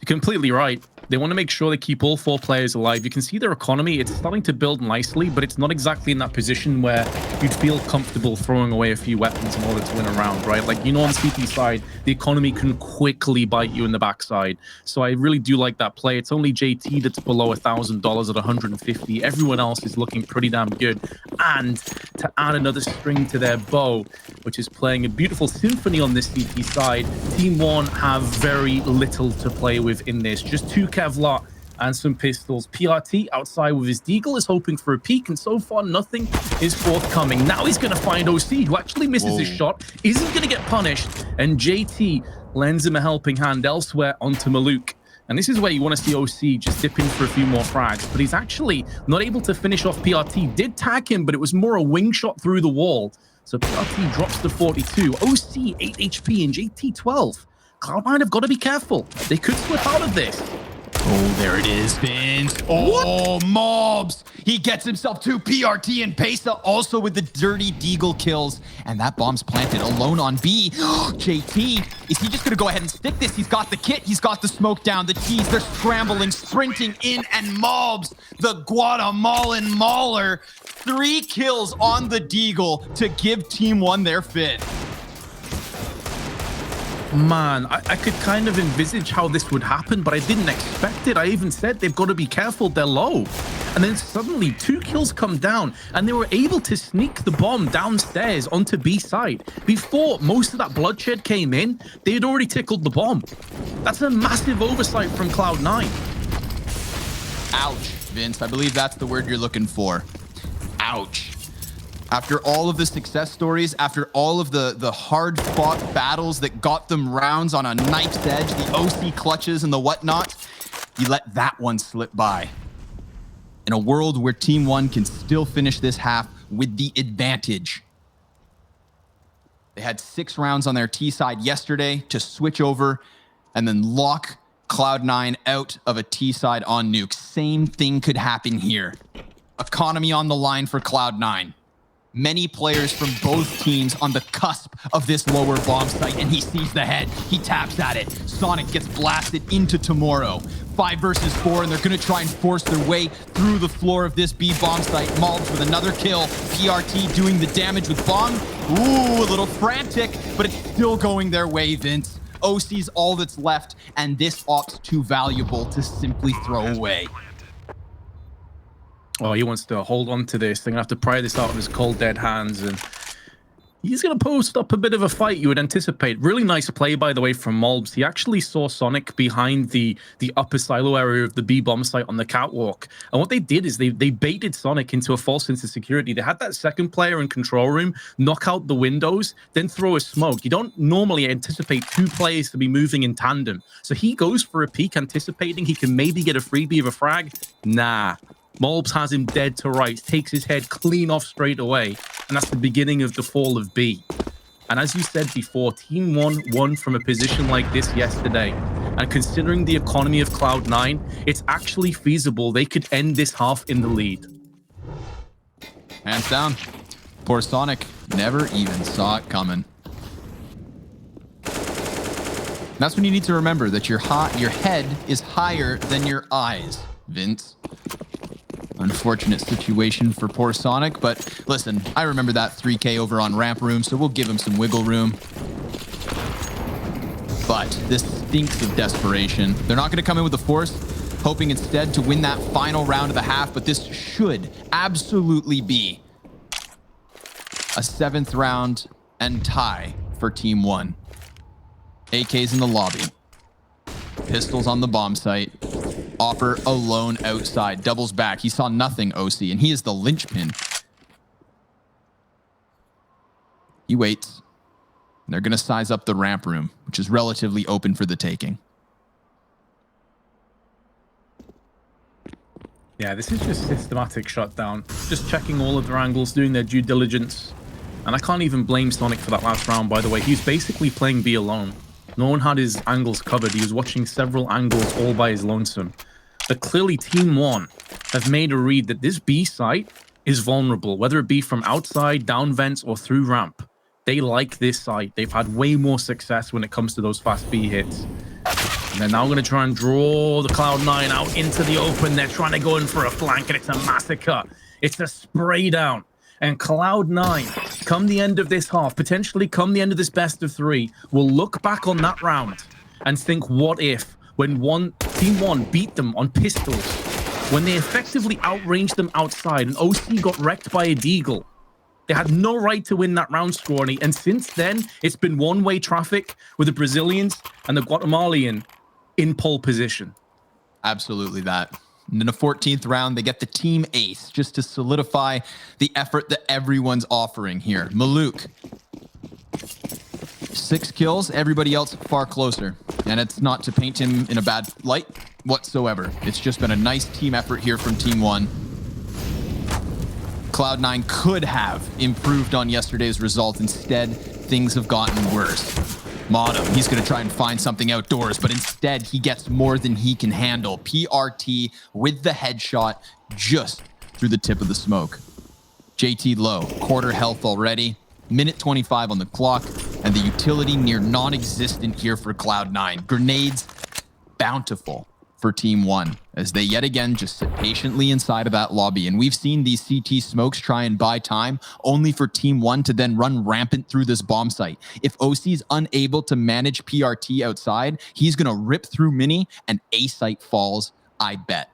You're completely right. They want to make sure they keep all 4 players alive. You can see their economy, it's starting to build nicely, but it's not exactly in that position where you'd feel comfortable throwing away a few weapons in order to win a round, right? Like, you know, on CT side, the economy can quickly bite you in the backside. So I really do like that play. It's only JT that's below $1,000 at 150. Everyone else is looking pretty damn good. And to add another string to their bow, which is playing a beautiful symphony on this CT side, TeamOne have very little to play with in this. Just 2 Kevlar and some pistols. PRT outside with his deagle is hoping for a peek, and so far nothing is forthcoming. Now he's going to find OC, who actually misses his shot, isn't going to get punished, and JT lends him a helping hand elsewhere onto Maluk. And this is where you want to see OC just dip in for a few more frags, but he's actually not able to finish off PRT. Did tag him, but it was more a wing shot through the wall. So PRT drops to 42. OC 8 HP and JT 12. Cloud9 have got to be careful. They could slip out of this. Oh, there it is, Vince. Oh, Mobs. He gets himself 2 PRT and Pesa also with the dirty Deagle kills. And that bomb's planted alone on B. JT, is he just going to go ahead and stick this? He's got the kit. He's got the smoke down. The T's, they're scrambling, sprinting in. And Mobs, the Guatemalan mauler, 3 kills on the Deagle to give TeamOne their fit. Man, I could kind of envisage how this would happen, but I didn't expect it. I even said they've got to be careful, they're low. And then suddenly 2 kills come down, and they were able to sneak the bomb downstairs onto B side. Before most of that bloodshed came in, they had already tickled the bomb. That's a massive oversight from Cloud9. Ouch, Vince. I believe that's the word you're looking for. Ouch. After all of the success stories, after all of the hard-fought battles that got them rounds on a knife's edge, the OC clutches and the whatnot, you let that one slip by. In a world where TeamOne can still finish this half with the advantage. They had 6 rounds on their T side yesterday to switch over and then lock Cloud9 out of a T side on Nuke. Same thing could happen here. Economy on the line for Cloud9. Many players from both teams on the cusp of this lower bomb site, and he sees the head. He taps at it. Sonic gets blasted into tomorrow. 5 versus 4, and they're going to try and force their way through the floor of this B bomb site. Mobs with another kill. PRT doing the damage with bomb. Ooh, a little frantic, but it's still going their way, Vince. OC's all that's left, and this op's too valuable to simply throw away. Oh, he wants to hold on to this. They're going to have to pry this out of his cold, dead hands. And he's going to post up a bit of a fight, you would anticipate. Really nice play, by the way, from Mobs. He actually saw Sonic behind the upper silo area of the B bomb site on the catwalk. And what they did is they baited Sonic into a false sense of security. They had that second player in control room knock out the windows, then throw a smoke. You don't normally anticipate 2 players to be moving in tandem. So he goes for a peek, anticipating he can maybe get a freebie of a frag. Nah. Mobs has him dead to rights, takes his head clean off straight away, and that's the beginning of the fall of B. And as you said before, TeamOne won from a position like this yesterday. And considering the economy of Cloud9, it's actually feasible they could end this half in the lead. Hands down. Poor Sonic never even saw it coming. That's when you need to remember that your head is higher than your eyes, Vince. Unfortunate situation for poor Sonic, but listen, I remember that 3K over on Ramp Room, so we'll give him some wiggle room. But this stinks of desperation. They're not going to come in with the force, hoping instead to win that final round of the half, but this should absolutely be a 7th round and tie for TeamOne. AK's in the lobby. Pistols on the bomb site. Opper alone outside. Doubles back. He saw nothing, OC, and he is the linchpin. He waits. And they're going to size up the ramp room, which is relatively open for the taking. Yeah, this is just systematic shutdown. Just checking all of their angles, doing their due diligence. And I can't even blame Sonic for that last round, by the way. He was basically playing B alone. No one had his angles covered. He was watching several angles all by his lonesome. But clearly TeamOne have made a read that this B site is vulnerable, whether it be from outside, down vents, or through ramp. They like this site. They've had way more success when it comes to those fast B hits. And they're now going to try and draw the Cloud9 out into the open. They're trying to go in for a flank, and it's a massacre. It's a spray down. And Cloud9, come the end of this half, potentially come the end of this best of 3, will look back on that round and think, what if, when TeamOne beat them on pistols, when they effectively outranged them outside and OC got wrecked by a Deagle. They had no right to win that round, Scrawny. And since then, it's been one-way traffic with the Brazilians and the Guatemalan in pole position. Absolutely that. And in the 14th round, they get the team ace just to solidify the effort that everyone's offering here. Maluk, 6 kills, everybody else far closer. And it's not to paint him in a bad light whatsoever. It's just been a nice team effort here from TeamOne. Cloud9 could have improved on yesterday's result. Instead, things have gotten worse. Modem, he's going to try and find something outdoors, but instead he gets more than he can handle. PRT with the headshot just through the tip of the smoke. JT low, quarter health already, minute 25 on the clock, and the utility near non-existent here for Cloud9. Grenades bountiful for TeamOne as they yet again just sit patiently inside of that lobby. And we've seen these CT smokes try and buy time only for TeamOne to then run rampant through this bomb site. If OC is unable to manage PRT outside, he's going to rip through mini and A site falls, I bet.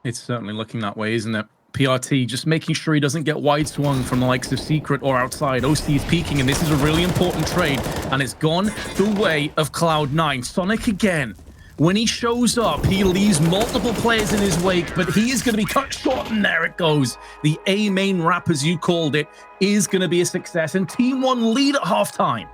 It's certainly looking that way, isn't it? PRT just making sure he doesn't get wide swung from the likes of Secret or outside. OC is peeking, and this is a really important trade, and it's gone the way of Cloud9. Sonic again. When he shows up, he leaves multiple players in his wake, but he is going to be cut short, and there it goes. The A main wrap, as you called it, is going to be a success, and TeamOne lead at halftime.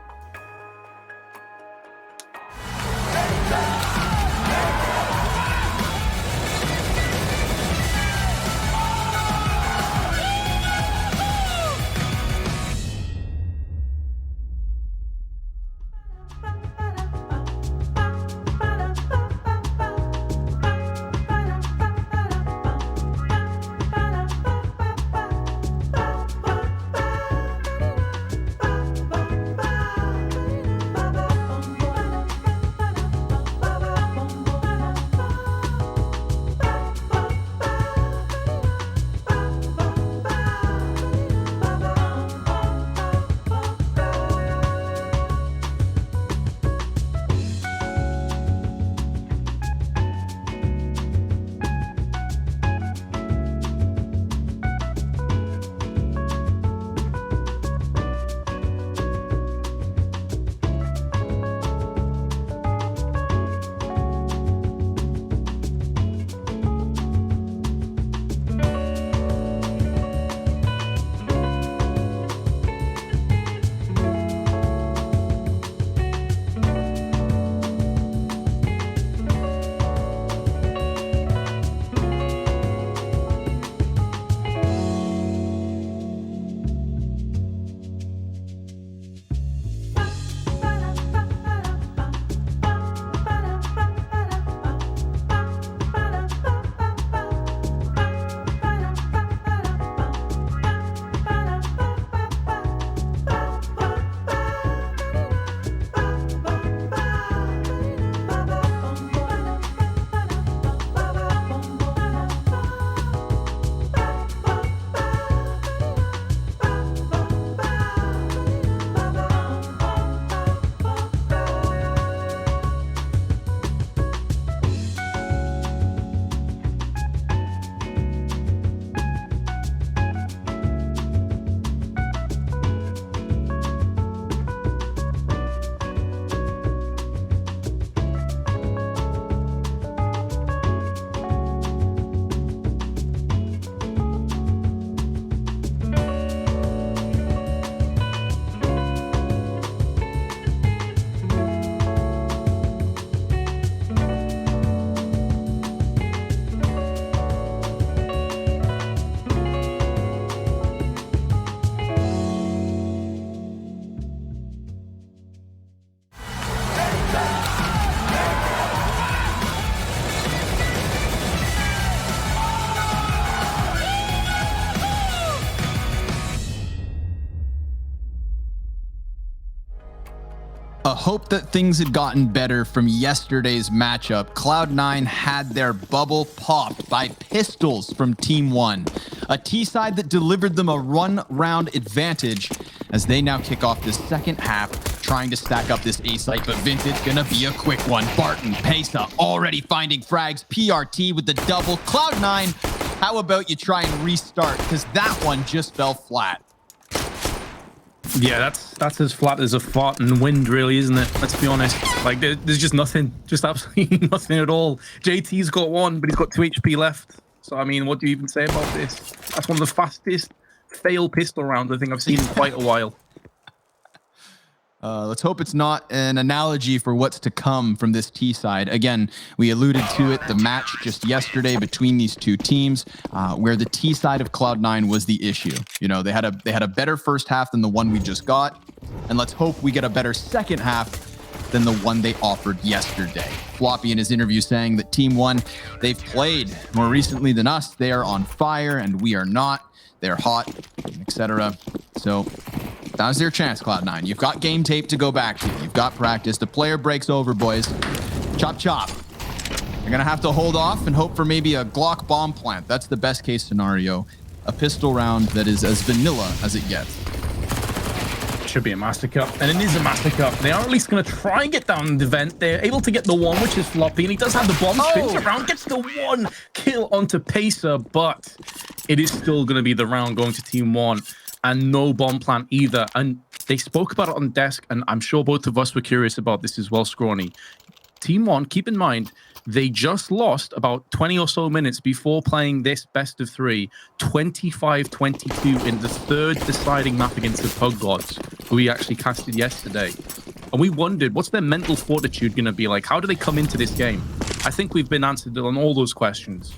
A hope that things had gotten better from yesterday's matchup. Cloud9 had their bubble popped by pistols from TeamOne. A T side that delivered them a run-round advantage as they now kick off the second half, trying to stack up this A site, but Vince, it's gonna be a quick one. Barton, Pesa already finding frags. PRT with the double. Cloud9, how about you try and restart? Because that one just fell flat. Yeah, that's as flat as a fart in the wind, really, isn't it? Let's be honest. Like, there's just nothing, just absolutely nothing at all. JT's got one, but he's got 2 HP left. So, I mean, what do you even say about this? That's one of the fastest fail pistol rounds I think I've seen in quite a while. Let's hope it's not an analogy for what's to come from this T side. Again, we alluded to it, the match just yesterday between these two teams, where the T side of Cloud9 was the issue. You know, they had a better first half than the one we just got, and let's hope we get a better second half than the one they offered yesterday. Floppy in his interview saying that TeamOne, they've played more recently than us. They are on fire and we are not. They're hot, etc. So now's their chance, Cloud9. You've got game tape to go back to. You've got practice. The player breaks over, boys. Chop, chop. You're going to have to hold off and hope for maybe a Glock bomb plant. That's the best case scenario. A pistol round that is as vanilla as it gets. Should be a massacre, and it is a massacre. They are at least going to try and get down the vent. They're able to get the one, which is Floppy, and he does have the bomb. Spins around, gets the one kill onto Pacer, but it is still going to be the round going to TeamOne, and no bomb plant either. And they spoke about it on desk, and I'm sure both of us were curious about this as well, Scrawny. TeamOne, keep in mind, they just lost about 20 or so minutes before playing this best of 3, 25-22 in the third deciding map against the Pug Gods, who we actually casted yesterday. And we wondered, what's their mental fortitude going to be like? How do they come into this game? I think we've been answered on all those questions.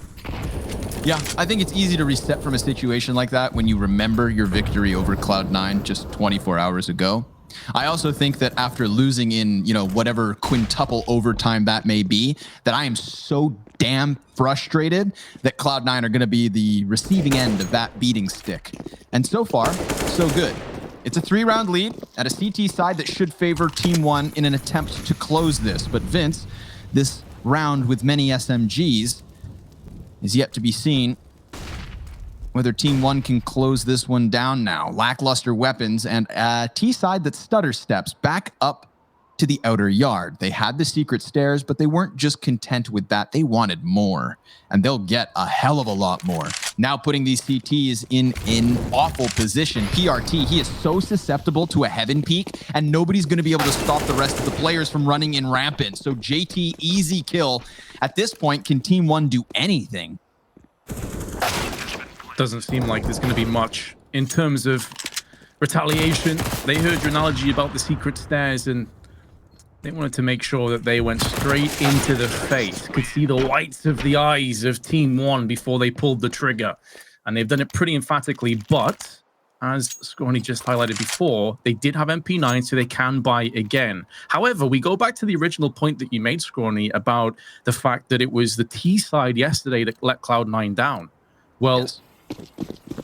Yeah, I think it's easy to reset from a situation like that when you remember your victory over Cloud9 just 24 hours ago. I also think that after losing in, you know, whatever quintuple overtime that may be, that I am so damn frustrated that Cloud9 are going to be the receiving end of that beating stick. And so far, so good. It's a 3-round lead at a CT side that should favor TeamOne in an attempt to close this. But Vince, this round with many SMGs is yet to be seen. Whether TeamOne can close this one down now. Lackluster weapons and a T side that stutter steps back up to the outer yard. They had the secret stairs, but they weren't just content with that. They wanted more, and they'll get a hell of a lot more. Now putting these CTs in an awful position. PRT, he is so susceptible to a heaven peak, and nobody's going to be able to stop the rest of the players from running in rampant. So JT, easy kill. At this point, can TeamOne do anything? Doesn't seem like there's going to be much in terms of retaliation. They heard your analogy about the secret stairs, and they wanted to make sure that they went straight into the face, could see the whites of the eyes of TeamOne before they pulled the trigger. And they've done it pretty emphatically, but as Scrawny just highlighted before, they did have MP9, so they can buy again. However, we go back to the original point that you made, Scrawny, about the fact that it was the T side yesterday that let Cloud9 down. Well, yes.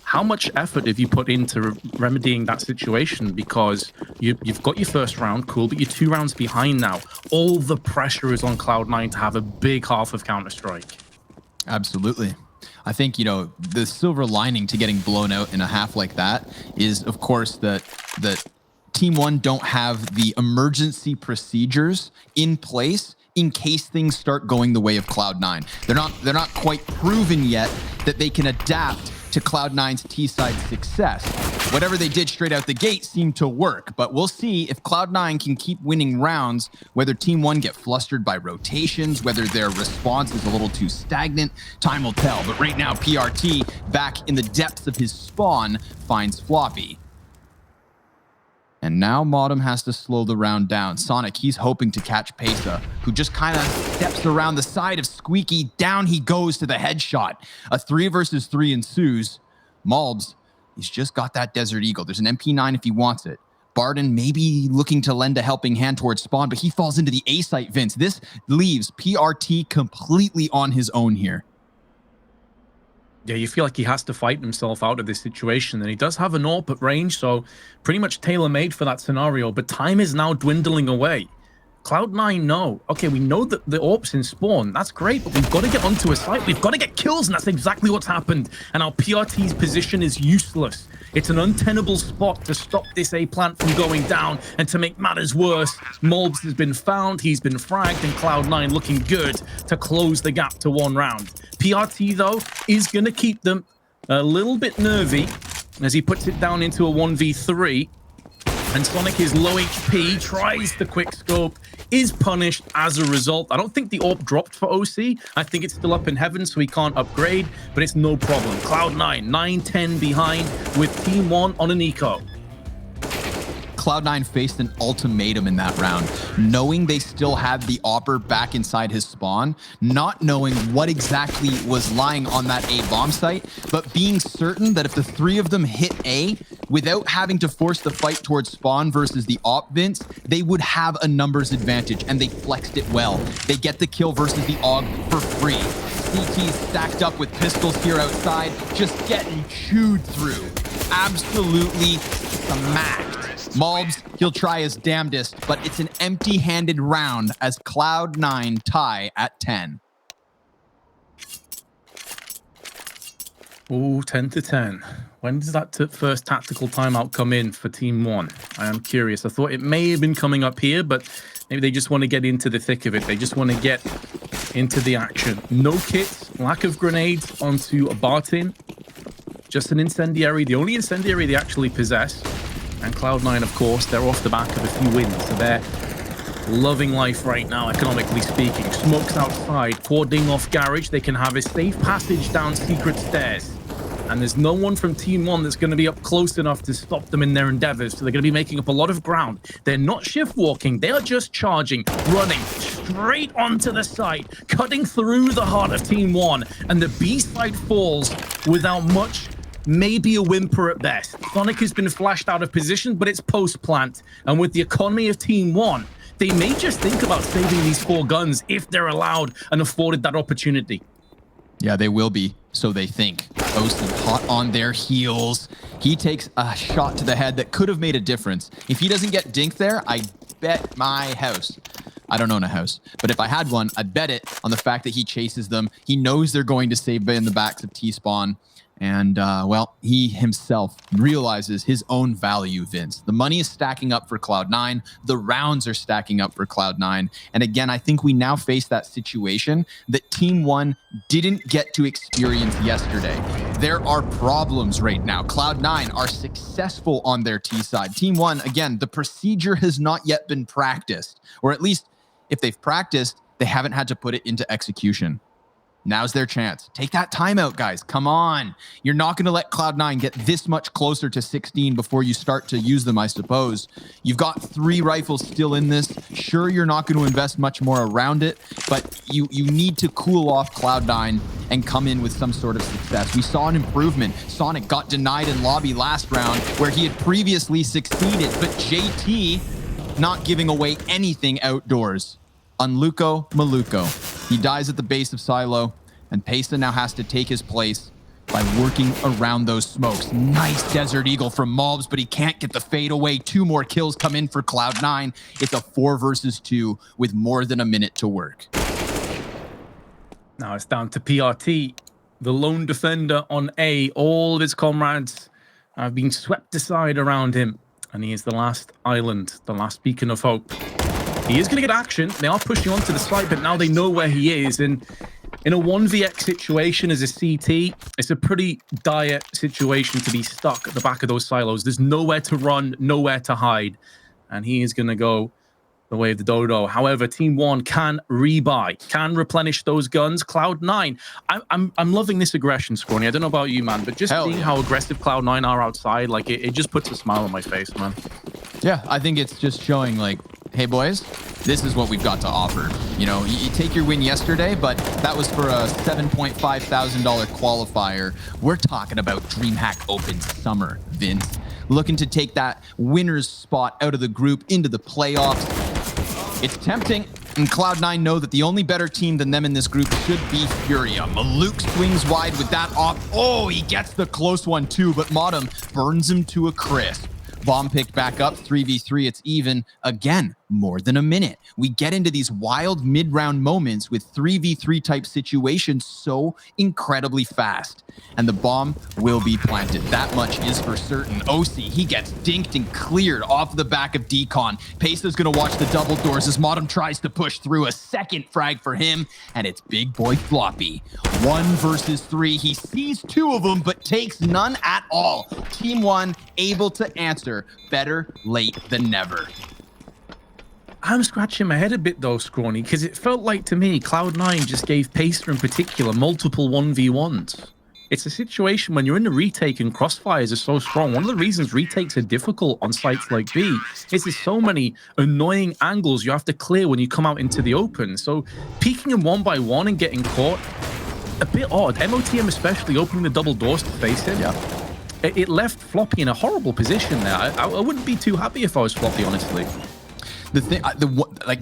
How much effort have you put into remedying that situation? Because you've got your first round, cool, but you're 2 rounds behind now. All the pressure is on Cloud9 to have a big half of Counter-Strike. Absolutely. I think, you know, the silver lining to getting blown out in a half like that is, of course, that TeamOne don't have the emergency procedures in place in case things start going the way of Cloud9. They're not quite proven yet that they can adapt to Cloud9's T-side success. Whatever they did straight out the gate seemed to work, but we'll see if Cloud9 can keep winning rounds, whether TeamOne get flustered by rotations, whether their response is a little too stagnant. Time will tell, but right now PRT, back in the depths of his spawn, finds Floppy. And now Modem has to slow the round down. Sonic, he's hoping to catch Pesa, who just kind of steps around the side of Squeaky. Down he goes to the headshot. A 3 versus 3 ensues. Malbs, he's just got that Desert Eagle. There's an MP9 if he wants it. Barden maybe looking to lend a helping hand towards Spawn, but he falls into the A site, Vince. This leaves PRT completely on his own here. Yeah, you feel like he has to fight himself out of this situation, and he does have an AWP at range, so pretty much tailor-made for that scenario, but time is now dwindling away. Cloud9 know, okay, we know that the AWP's in spawn, that's great, but we've got to get onto a site, we've got to get kills, and that's exactly what's happened, and our PRT's position is useless. It's an untenable spot to stop this A plant from going down, and to make matters worse, Malbs has been found, he's been fragged, and Cloud9 looking good to close the gap to 1 round. PRT, though, is going to keep them a little bit nervy as he puts it down into a 1v3. And Sonic is low HP, tries the quick scope, is punished as a result. I don't think the AWP dropped for OC. I think it's still up in heaven, so he can't upgrade, but it's no problem. Cloud9, 9-10 behind with TeamOne on an eco. Cloud9 faced an ultimatum in that round, knowing they still had the Opper back inside his spawn, not knowing what exactly was lying on that A bomb site, but being certain that if the three of them hit A, without having to force the fight towards spawn versus the op Vince, they would have a numbers advantage, and they flexed it well. They get the kill versus the AUG for free. CT's stacked up with pistols here outside, just getting chewed through. Absolutely smacked. Malbs, he'll try his damnedest, but it's an empty-handed round as Cloud9 tie at 10. Oh, 10 to 10. When does that first tactical timeout come in for TeamOne? I am curious. I thought it may have been coming up here, but maybe they just want to get into the thick of it. They just want to get into the action. No kits, lack of grenades onto a Bartin. Just an incendiary, the only incendiary they actually possess. And Cloud9, of course, they're off the back of a few wins. So they're loving life right now, economically speaking. Smokes outside, cording off garage. They can have a safe passage down secret stairs. And there's no one from TeamOne that's going to be up close enough to stop them in their endeavors. So they're going to be making up a lot of ground. They're not shift walking. They are just charging, running straight onto the site, cutting through the heart of TeamOne. And the B side falls without much, maybe a whimper at best. Sonic has been flashed out of position, but it's post-plant. And with the economy of TeamOne, they may just think about saving these 4 guns if they're allowed and afforded that opportunity. Yeah, they will be, so they think. Osi hot on their heels. He takes a shot to the head that could have made a difference. If he doesn't get dinked there, I bet my house. I don't own a house, but if I had one, I'd bet it on the fact that he chases them. He knows they're going to save in the backs of T-Spawn. And, well, he himself realizes his own value, Vince. The money is stacking up for Cloud9. The rounds are stacking up for Cloud9. And again, I think we now face that situation that TeamOne didn't get to experience yesterday. There are problems right now. Cloud9 are successful on their T side. TeamOne, again, the procedure has not yet been practiced. Or at least, if they've practiced, they haven't had to put it into execution. Now's their chance. Take that timeout, guys. Come on. You're not going to let Cloud9 get this much closer to 16 before you start to use them, I suppose. You've got 3 rifles still in this. Sure, you're not going to invest much more around it, but you need to cool off Cloud9 and come in with some sort of success. We saw an improvement. Sonic got denied in lobby last round where he had previously succeeded, but JT not giving away anything outdoors. Unluco Maluco. He dies at the base of Silo, and Pesa now has to take his place by working around those smokes. Nice Desert Eagle from Malbs, but he can't get the fade away. 2 more kills come in for Cloud9. It's a 4 versus 2 with more than a minute to work. Now it's down to PRT, the lone defender on A. All of his comrades have been swept aside around him, and he is the last island, the last beacon of hope. He is going to get action. They are pushing onto the site, but now they know where he is. And in a 1vx situation as a CT, it's a pretty dire situation to be stuck at the back of those silos. There's nowhere to run, nowhere to hide. And he is going to go the way of the dodo. However, TeamOne can rebuy, can replenish those guns. Cloud9, I'm loving this aggression, Scrawny. I don't know about you, man, but just seeing how aggressive Cloud9 are outside, like it just puts a smile on my face, man. Yeah, I think it's just showing like, hey boys, this is what we've got to offer. You know, you take your win yesterday, but that was for a $7,500 qualifier. We're talking about DreamHack Open Summer, Vince. Looking to take that winner's spot out of the group into the playoffs. It's tempting, and Cloud9 know that the only better team than them in this group should be Furia. Maluk swings wide with that op. Oh, he gets the close one too, but Modem burns him to a crisp. Bomb picked back up, 3v3, it's even. Again, more than a minute. We get into these wild mid-round moments with 3v3 type situations so incredibly fast. And the bomb will be planted. That much is for certain. Osi, he gets dinked and cleared off the back of Decon. Pesa's gonna watch the double doors as Modem tries to push through. A second frag for him, and it's big boy Floppy. 1 versus 3. He sees 2 of them, but takes none at all. TeamOne able to answer. Better late than never. I'm scratching my head a bit though, Scrawny, because it felt like to me Cloud9 just gave Pesa in particular multiple 1v1s. it's a situation when you're in the retake and crossfires are so strong. One of the reasons retakes are difficult on sites like B is there's so many annoying angles you have to clear when you come out into the open. So peeking them one by one and getting caught, a bit odd. MOTM especially opening the double doors to face him. Yeah. It left Floppy in a horrible position there. I wouldn't be too happy if I was Floppy, honestly. The thing,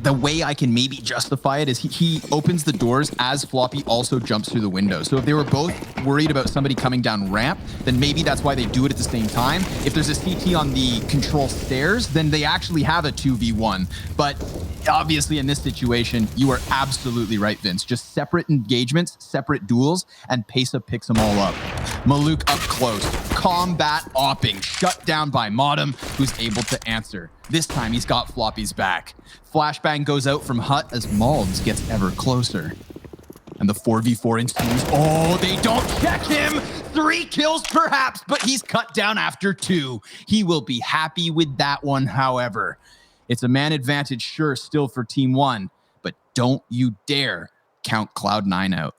the way I can maybe justify it is he opens the doors as Floppy also jumps through the window. So if they were both worried about somebody coming down ramp, then maybe that's why they do it at the same time. If there's a CT on the control stairs, then they actually have a 2v1. But obviously in this situation, you are absolutely right, Vince. Just separate engagements, separate duels, and Pesa picks them all up. Maluk up close, combat opping, shut down by Modem, who's able to answer. This time he's got Floppy's back. Flashbang goes out from Hut as Malds gets ever closer. And the 4v4 ensues. Oh, they don't check him! 3 kills perhaps, but he's cut down after 2. He will be happy with that one, however. It's a man advantage, sure, still for TeamOne, but don't you dare count Cloud9 out.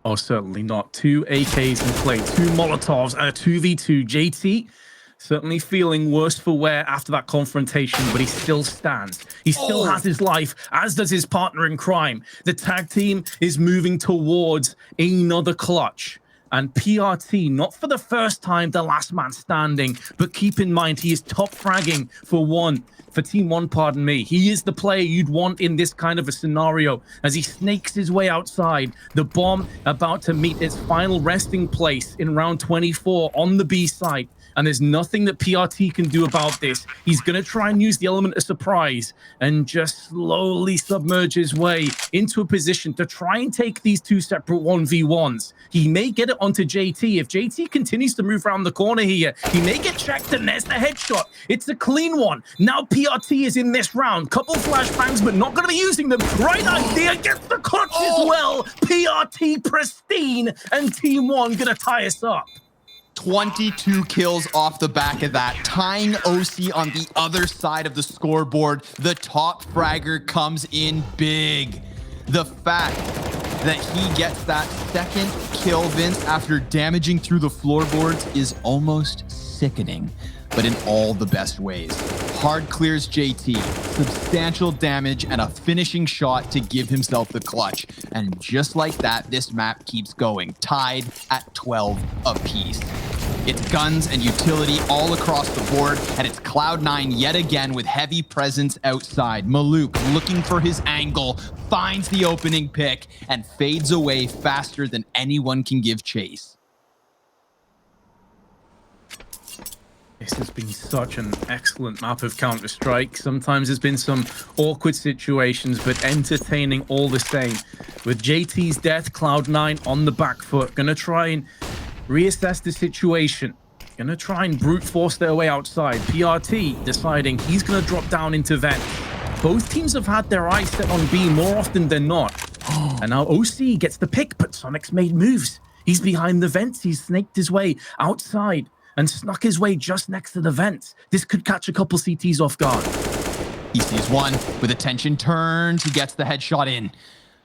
Oh, certainly not. 2 AKs in play, 2 Molotovs, and a 2v2. JT certainly feeling worse for wear after that confrontation, but he still stands. He still has his life, as does his partner in crime. The tag team is moving towards another clutch. And PRT, not for the first time, the last man standing, but keep in mind, he is top fragging for TeamOne, pardon me. He is the player you'd want in this kind of a scenario as he snakes his way outside. The bomb about to meet its final resting place in round 24 on the B side. And there's nothing that PRT can do about this. He's going to try and use the element of surprise and just slowly submerge his way into a position to try and take these 2 separate 1v1s. He may get it onto JT. If JT continues to move around the corner here, he may get checked, and there's the headshot. It's a clean one. Now PRT is in this round. Couple flashbangs, but not going to be using them. Right idea, gets the clutch as well. PRT pristine, and TeamOne going to tie us up. 22 kills off the back of that, tying OC on the other side of the scoreboard. The top fragger comes in big. The fact that he gets that second kill, Vince, after damaging through the floorboards is almost sickening, but in all the best ways. Hard clears JT, substantial damage, and a finishing shot to give himself the clutch. And just like that, this map keeps going, tied at 12 apiece. It's guns and utility all across the board, and it's Cloud9 yet again with heavy presence outside. Maluk looking for his angle, finds the opening pick, and fades away faster than anyone can give chase. This has been such an excellent map of Counter-Strike. Sometimes there's been some awkward situations, but entertaining all the same. With JT's death, Cloud9 on the back foot, gonna try and reassess the situation. Gonna try and brute force their way outside. PRT deciding he's gonna drop down into vent. Both teams have had their eyes set on B more often than not. And now OC gets the pick, but Sonic's made moves. He's behind the vents. He's snaked his way outside and snuck his way just next to the vents. This could catch a couple CTs off guard. He sees one with attention turned. He gets the headshot in.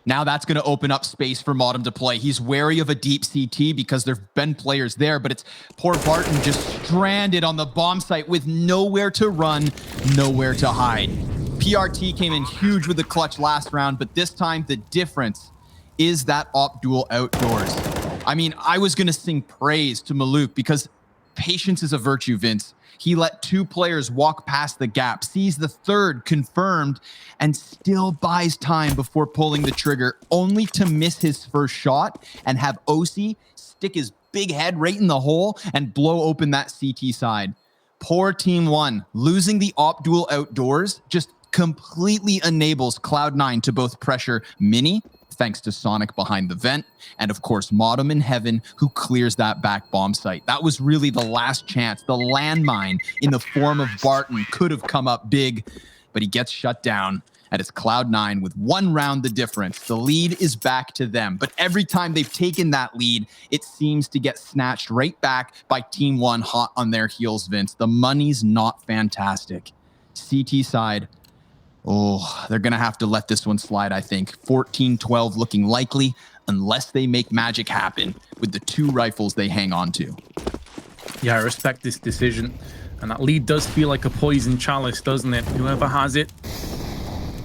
Now that's going to open up space for Modem to play. He's wary of a deep CT because there've been players there, but it's poor Barton just stranded on the bomb site with nowhere to run, nowhere to hide. PRT came in huge with the clutch last round, but this time the difference is that op duel outdoors. I mean, I was going to sing praise to Maluk because patience is a virtue, Vince. He let 2 players walk past the gap, sees the third confirmed, and still buys time before pulling the trigger, only to miss his first shot and have OC stick his big head right in the hole and blow open that CT side. Poor TeamOne, losing the op duel outdoors just completely enables Cloud9 to both pressure Mini, thanks to Sonic behind the vent, and of course Modem in heaven, who clears that back bomb site. That was really the last chance. The landmine in the form of Barton could have come up big, but he gets shut down, and it's Cloud9 with 1 round the difference. The lead is back to them, but every time they've taken that lead, it seems to get snatched right back by TeamOne hot on their heels, Vince. The money's not fantastic. CT side, Oh, they're going to have to let this one slide, I think. 14-12 looking likely unless they make magic happen with the 2 rifles they hang on to. Yeah, I respect this decision. And that lead does feel like a poison chalice, doesn't it? Whoever has it,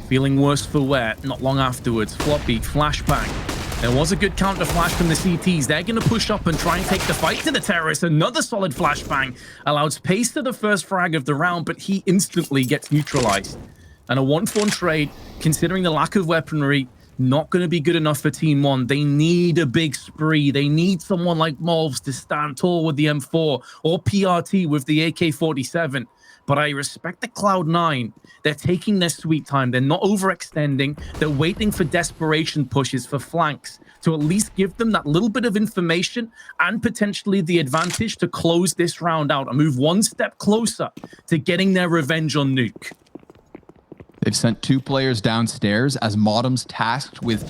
feeling worse for wear. Not long afterwards, Floppy, flashbang. There was a good counter flash from the CTs. They're going to push up and try and take the fight to the terrorists. Another solid flashbang allows pace to the first frag of the round, but he instantly gets neutralized. And a 1-for-1 trade, considering the lack of weaponry, not going to be good enough for TeamOne. They need a big spree. They need someone like Molvs to stand tall with the M4 or PRT with the AK-47. But I respect the Cloud9. They're taking their sweet time. They're not overextending. They're waiting for desperation pushes for flanks to at least give them that little bit of information and potentially the advantage to close this round out and move one step closer to getting their revenge on Nuke. They've sent 2 players downstairs as Modem's tasked with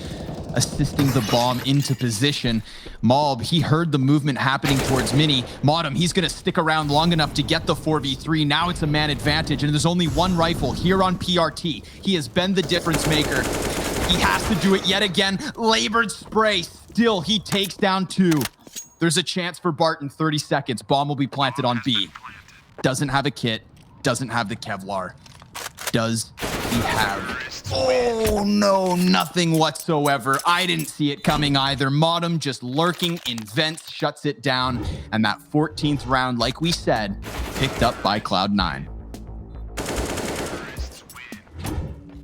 assisting the bomb into position. Mob, he heard the movement happening towards Mini. Modem, he's going to stick around long enough to get the 4v3. Now it's a man advantage, and there's only 1 rifle here on PRT. He has been the difference maker. He has to do it yet again. Labored spray. Still, he takes down 2. There's a chance for Bart in 30 seconds. Bomb will be planted on B. Doesn't have a kit. Doesn't have the Kevlar. Does he have? Oh, no, nothing whatsoever. I didn't see it coming either. Modem just lurking in vents, shuts it down. And that 14th round, like we said, picked up by Cloud9.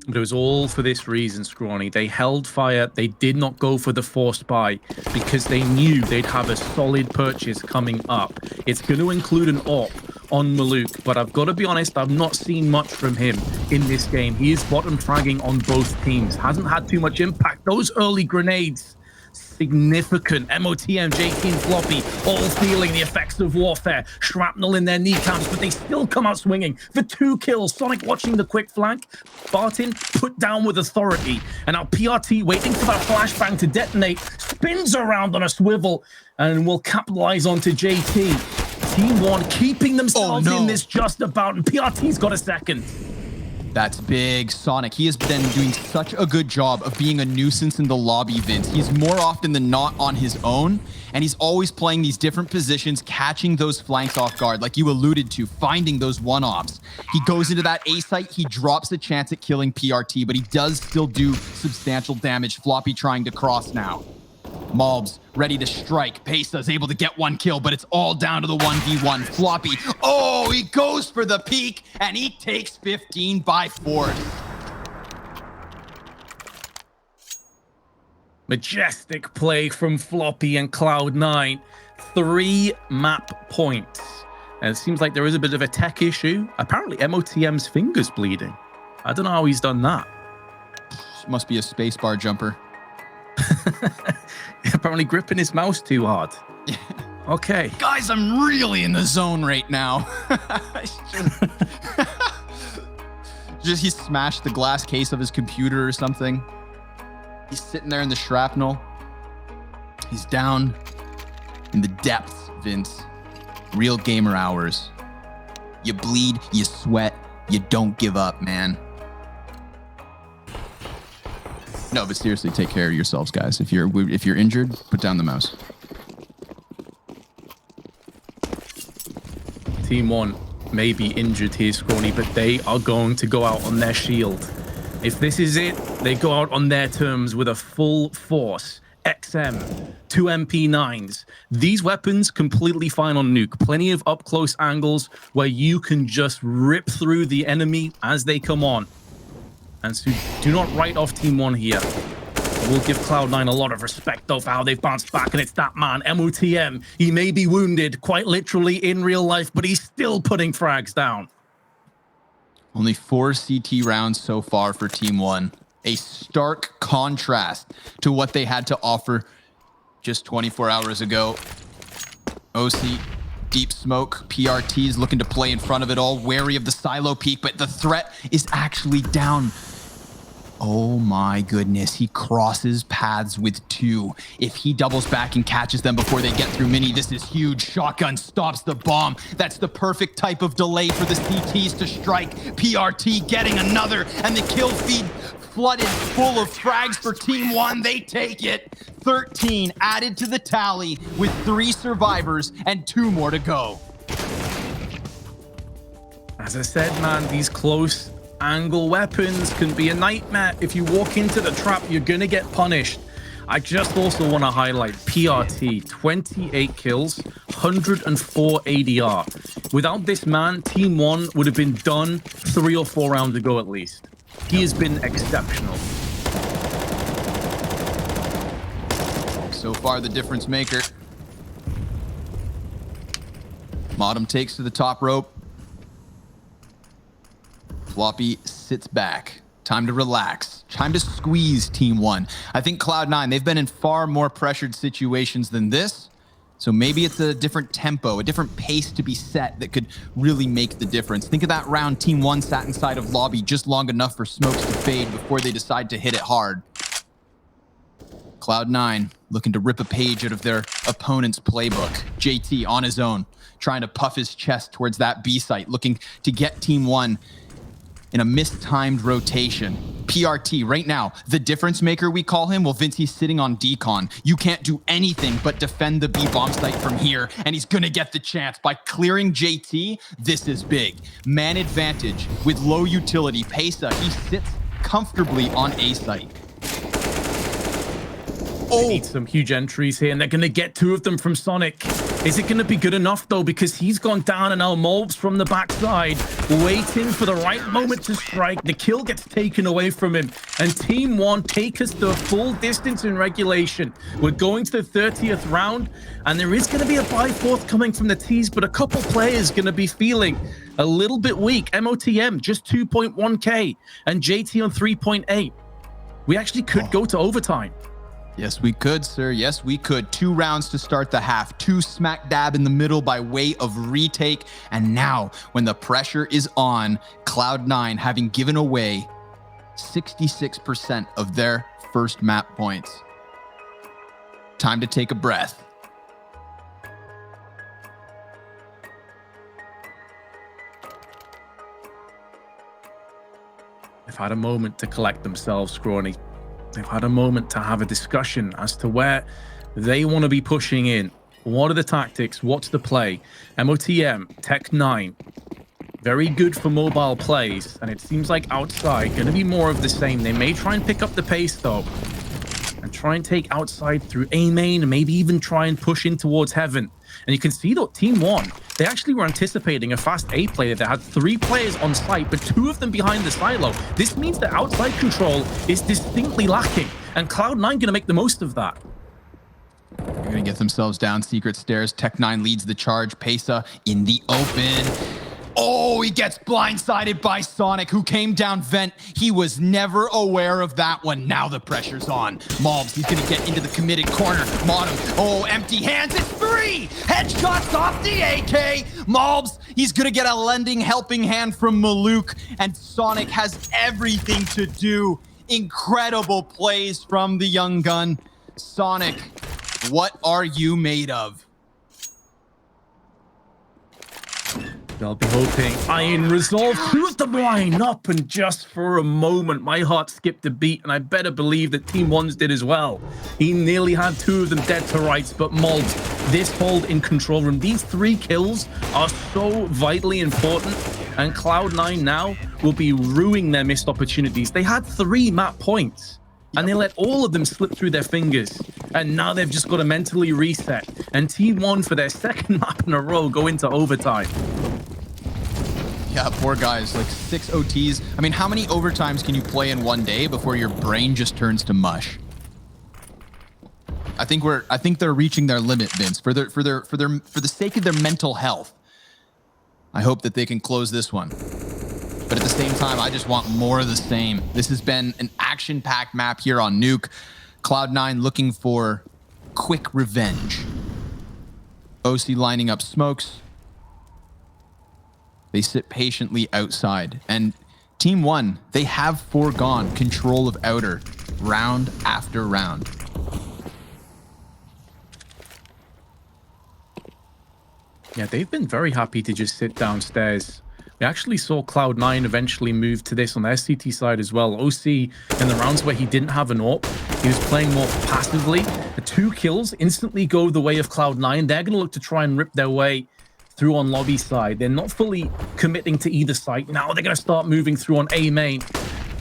But it was all for this reason, Scrawny. They held fire. They did not go for the forced buy because they knew they'd have a solid purchase coming up. It's going to include an AWP on Maluk, but I've got to be honest, I've not seen much from him in this game. He is bottom fragging on both teams. Hasn't had too much impact. Those early grenades, significant. MOTM, JT and Floppy all feeling the effects of warfare. Shrapnel in their kneecaps, but they still come out swinging for 2 kills. Sonic watching the quick flank. Barton put down with authority. And now PRT waiting for that flashbang to detonate. Spins around on a swivel and will capitalize onto JT. TeamOne keeping themselves in this just about, and PRT's got a second. That's big. Sonic, he has been doing such a good job of being a nuisance in the lobby, Vince. He's more often than not on his own, and he's always playing these different positions, catching those flanks off guard, like you alluded to, finding those one-offs. He goes into that A site, he drops a chance at killing PRT, but he does still do substantial damage. Floppy trying to cross now. Mobs ready to strike. Pesa's able to get 1 kill, but it's all down to the 1v1. Floppy, oh, he goes for the peak, and he takes 15 by force. Majestic play from Floppy and Cloud9. 3 map points. And it seems like there is a bit of a tech issue. Apparently MOTM's finger's bleeding. I don't know how he's done that. Must be a spacebar jumper. Apparently gripping his mouse too hard. Okay. Guys, I'm really in the zone right now. Just he smashed the glass case of his computer or something. He's sitting there in the shrapnel. He's down in the depths, Vince. Real gamer hours. You bleed, you sweat, you don't give up, man. No, but seriously, take care of yourselves, guys. If you're injured, put down the mouse. TeamOne may be injured here, Scrawny, but they are going to go out on their shield. If this is it, they go out on their terms with a full force. XM, 2 MP9s. These weapons completely fine on Nuke. Plenty of up-close angles where you can just rip through the enemy as they come on. And so do not write off TeamOne here. We'll give Cloud9 a lot of respect, though, for how they've bounced back, and it's that man, MOTM. He may be wounded, quite literally, in real life, but he's still putting frags down. Only 4 CT rounds so far for TeamOne. A stark contrast to what they had to offer just 24 hours ago. OC, deep smoke. PRT is looking to play in front of it all, wary of the silo peak, but the threat is actually down. Oh my goodness, he crosses paths with 2. If he doubles back and catches them before they get through Mini, this is huge. Shotgun stops the bomb. That's the perfect type of delay for the CTs to strike. PRT getting another, and the kill feed flooded full of frags for TeamOne. They take it. 13 added to the tally with 3 survivors and 2 more to go. As I said, man, these close angle weapons can be a nightmare. If you walk into the trap, you're gonna get punished. I just also want to highlight PRT, 28 kills, 104 ADR. Without this man, TeamOne would have been done 3 or 4 rounds ago at least. He has been exceptional. So far, the difference maker. Modem takes to the top rope. Floppy sits back. Time to relax. Time to squeeze TeamOne. I think Cloud9, they've been in far more pressured situations than this. So maybe it's a different tempo, a different pace to be set that could really make the difference. Think of that round TeamOne sat inside of lobby just long enough for smokes to fade before they decide to hit it hard. Cloud9 looking to rip a page out of their opponent's playbook. JT on his own, trying to puff his chest towards that B site, looking to get TeamOne in a mistimed rotation. PRT right now, the difference maker we call him. Well, Vince, he's sitting on decon. You can't do anything but defend the B bomb site from here, and he's gonna get the chance by clearing JT. This is big. Man advantage with low utility. Pesa, he sits comfortably on A site. They need some huge entries here, and they're going to get 2 of them from Sonic. Is it going to be good enough, though? Because he's gone down, and now Molbs from the backside, waiting for the right moment to strike. The kill gets taken away from him, and TeamOne take us the full distance in regulation. We're going to the 30th round, and there is going to be a buy forthcoming from the T's, but a couple players going to be feeling a little bit weak. MOTM, just 2.1K, and JT on 3.8. We actually could go to overtime. Yes, we could, sir. Yes, we could. 2 rounds to start the half. 2 smack dab in the middle by way of retake. And now, when the pressure is on, Cloud9 having given away 66% of their first map points. Time to take a breath. They've had a moment to collect themselves, Scrawny. They've had a moment to have a discussion as to where they want to be pushing in. What are the tactics? What's the play? MOTM, Tech9, very good for mobile plays. And it seems like outside, going to be more of the same. They may try and pick up the pace, though, and try and take outside through A main, and maybe even try and push in towards heaven. And you can see that TeamOne, they actually were anticipating a fast A play. They had 3 players on site, but 2 of them behind the silo. This means that outside control is distinctly lacking, and Cloud9 going to make the most of that. They're going to get themselves down secret stairs. Tech9 leads the charge. Pesa in the open. Oh, he gets blindsided by Sonic, who came down vent. He was never aware of that one. Now the pressure's on. Molbs, he's going to get into the committed corner. Modem, oh, empty hands. It's 3 headshots off the AK. Molbs, he's going to get a lending helping hand from Maluk. And Sonic has everything to do. Incredible plays from the young gun. Sonic, what are you made of? They'll be hoping Iron Resolve pulls the line up, and just for a moment, my heart skipped a beat, and I better believe that Team1's did as well. He nearly had 2 of them dead to rights, but Molbs, this hold in control room, these 3 kills are so vitally important, and Cloud9 now will be ruining their missed opportunities. They had 3 map points, and they let all of them slip through their fingers. And now they've just got to mentally reset. And TeamOne, for their 2nd map in a row, go into overtime. Yeah, poor guys, like 6 OTs. I mean, how many overtimes can you play in one day before your brain just turns to mush? I think they're reaching their limit, Vince, for the sake of their mental health. I hope that they can close this one. But at the same time, I just want more of the same. This has been an action-packed map here on Nuke. Cloud9 looking for quick revenge. OC lining up smokes. They sit patiently outside. And TeamOne, they have foregone control of Outer round after round. Yeah, they've been very happy to just sit downstairs. We actually saw Cloud9 eventually move to this on the SCT side as well. OC, in the rounds where he didn't have an AWP, he was playing more passively. The 2 kills instantly go the way of Cloud9. They're going to look to try and rip their way through on lobby side. They're not fully committing to either side. Now they're going to start moving through on A main,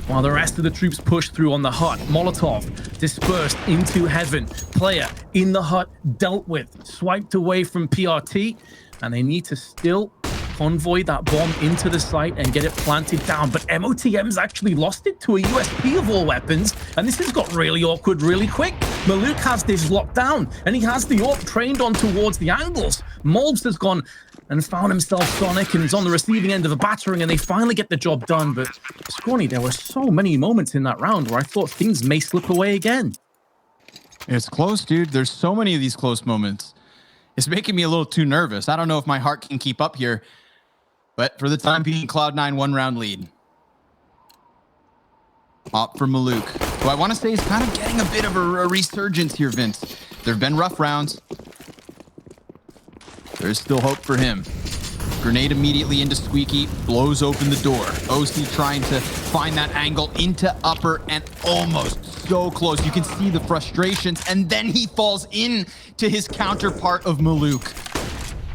while the rest of the troops push through on the hut. Molotov dispersed into heaven. Player in the hut dealt with, swiped away from PRT, and they need to still convoy that bomb into the site and get it planted down. But MOTM's actually lost it to a USP of all weapons, and this has got really awkward really quick. Maluk has this locked down, and he has the AWP trained on towards the angles. Molbs has gone and found himself Sonic and is on the receiving end of a battering, and they finally get the job done. But Scrawny, there were so many moments in that round where I thought things may slip away again. It's close, dude. There's so many of these close moments. It's making me a little too nervous. I don't know if my heart can keep up here. But for the time being, Cloud9 1-round lead. Op for Maluk, who I want to say is kind of getting a bit of a resurgence here, Vince. There have been rough rounds. There's still hope for him. Grenade immediately into Squeaky, blows open the door. OC trying to find that angle into upper and almost so close. You can see the frustrations, and then he falls in to his counterpart of Maluk.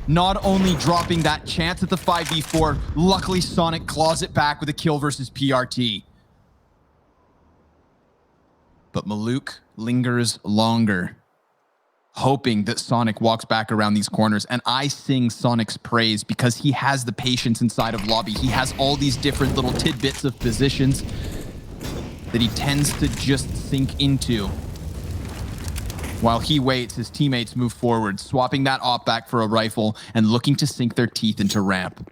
Not only dropping that chance at the 5v4, luckily Sonic claws it back with a kill versus PRT. But Maluk lingers longer, hoping that Sonic walks back around these corners. And I sing Sonic's praise because he has the patience inside of lobby. He has all these different little tidbits of positions that he tends to just sink into. While he waits, his teammates move forward, swapping that op back for a rifle and looking to sink their teeth into ramp.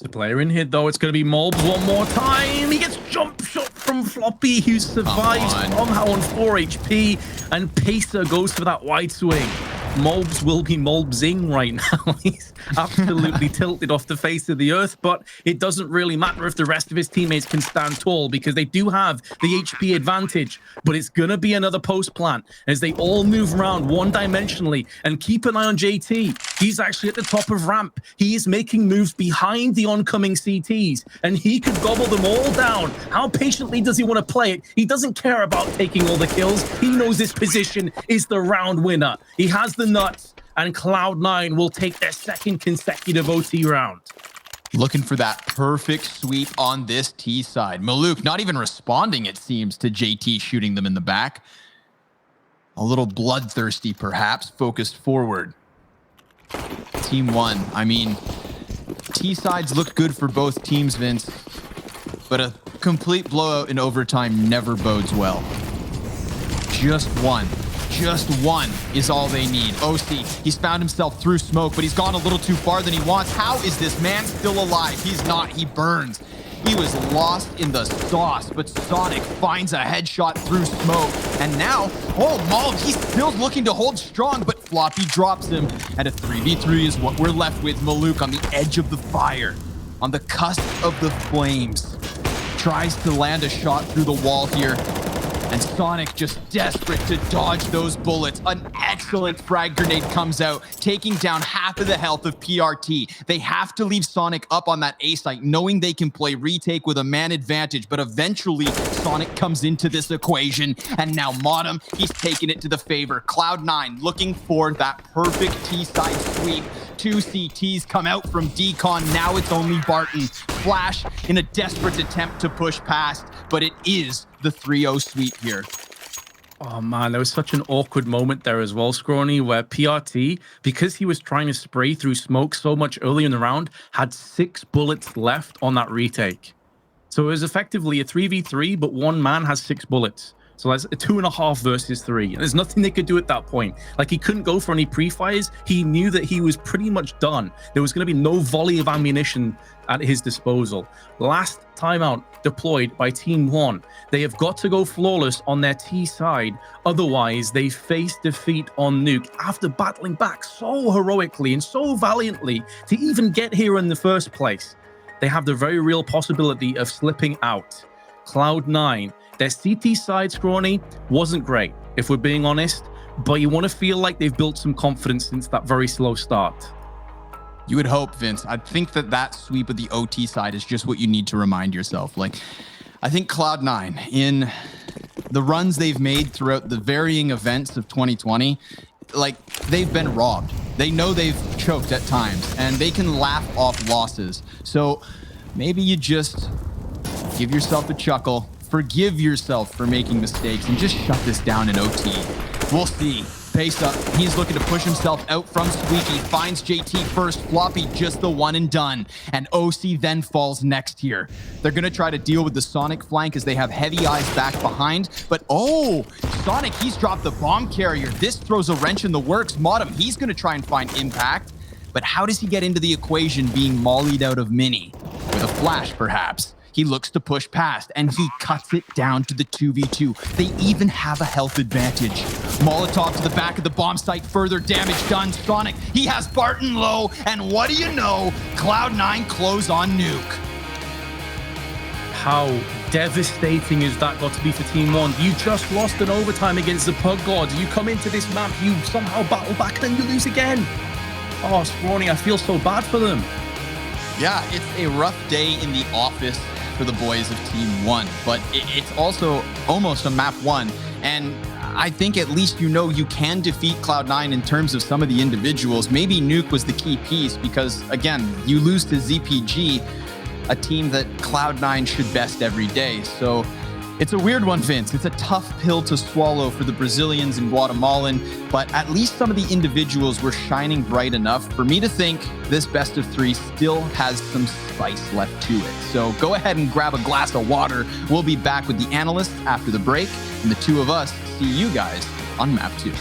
The player in here, though, it's going to be Molbs one more time. He gets jump shot from Floppy, who survives somehow on 4 HP, and Pacer goes for that wide swing. Molbs will be Molbsing right now. He's absolutely tilted off the face of the earth, but it doesn't really matter if the rest of his teammates can stand tall because they do have the HP advantage. But it's going to be another post plant as they all move around one-dimensionally. And keep an eye on JT. He's actually at the top of ramp. He is making moves behind the oncoming CTs, and he could gobble them all down. How patiently does he want to play it? He doesn't care about taking all the kills. He knows this position is the round winner. He has the nuts, and Cloud9 will take their 2nd consecutive OT round. Looking for that perfect sweep on this T side. Maluk not even responding, it seems, to JT shooting them in the back. A little bloodthirsty, perhaps, focused forward. TeamOne, I mean, T sides look good for both teams, Vince, but a complete blowout in overtime never bodes well. Just one is all they need. OC, he's found himself through smoke, but he's gone a little too far than he wants. How is this man still alive? He's not, he burns. He was lost in the sauce, but Sonic finds a headshot through smoke. And now, Molb, he's still looking to hold strong, but Floppy drops him. And a 3v3 is what we're left with. Maluk on the edge of the fire, on the cusp of the flames. Tries to land a shot through the wall here. And Sonic just desperate to dodge those bullets. An excellent frag grenade comes out, taking down half of the health of PRT. They have to leave Sonic up on that A site, knowing they can play retake with a man advantage, but eventually Sonic comes into this equation, and now Modem, he's taking it to the favor. Cloud9 looking for that perfect T-side sweep. 2 CTs come out from Decon. Now it's only Barton. Flash in a desperate attempt to push past, but it is the 3-0 sweep here. Oh man, there was such an awkward moment there as well, Scrawny, where PRT, because he was trying to spray through smoke so much early in the round, had 6 bullets left on that retake. So it was effectively a 3v3, but one man has 6 bullets. So that's a 2.5 versus 3. And there's nothing they could do at that point. Like, he couldn't go for any pre-fires. He knew that he was pretty much done. There was going to be no volley of ammunition at his disposal. Last timeout deployed by TeamOne. They have got to go flawless on their T side. Otherwise, they face defeat on Nuke after battling back so heroically and so valiantly to even get here in the first place. they have the very real possibility of slipping out. Cloud9, their CT side, Scrawny, wasn't great, if we're being honest, but you want to feel like they've built some confidence since that very slow start. You would hope, Vince. I think that sweep of the OT side is just what you need to remind yourself. Like, I think Cloud9, in the runs they've made throughout the varying events of 2020, like, they've been robbed. They know they've choked at times, and they can laugh off losses. So maybe you just give yourself a chuckle, forgive yourself for making mistakes, and just shut this down in OT. We'll see. Pace up. He's looking to push himself out from Squeaky. Finds JT first. Floppy just the one and done. And OC then falls next here. They're going to try to deal with the Sonic flank as they have heavy eyes back behind. But oh, Sonic, he's dropped the bomb carrier. This throws a wrench in the works. Modem, he's going to try and find impact. But how does he get into the equation being mollied out of Mini? With a flash, perhaps. He looks to push past, and he cuts it down to the 2v2. They even have a health advantage. Molotov to the back of the bomb site, further damage done. Sonic, he has Barton low, and what do you know? Cloud9 close on Nuke. How devastating is that got to be for TeamOne? You just lost an overtime against the Pug Gods. You come into this map, you somehow battle back, and then you lose again. Oh, Scrawny, I feel so bad for them. Yeah, it's a rough day in the office for the boys of TeamOne, but it's also almost a map one, and I think at least you know you can defeat Cloud9 in terms of some of the individuals. Maybe Nuke was the key piece because, again, you lose to ZPG, a team that Cloud9 should best every day. So it's a weird one, Vince. It's a tough pill to swallow for the Brazilians and Guatemalan, but at least some of the individuals were shining bright enough for me to think this best of three still has some spice left to it. So go ahead and grab a glass of water. We'll be back with the analysts after the break, and the two of us see you guys on map 2.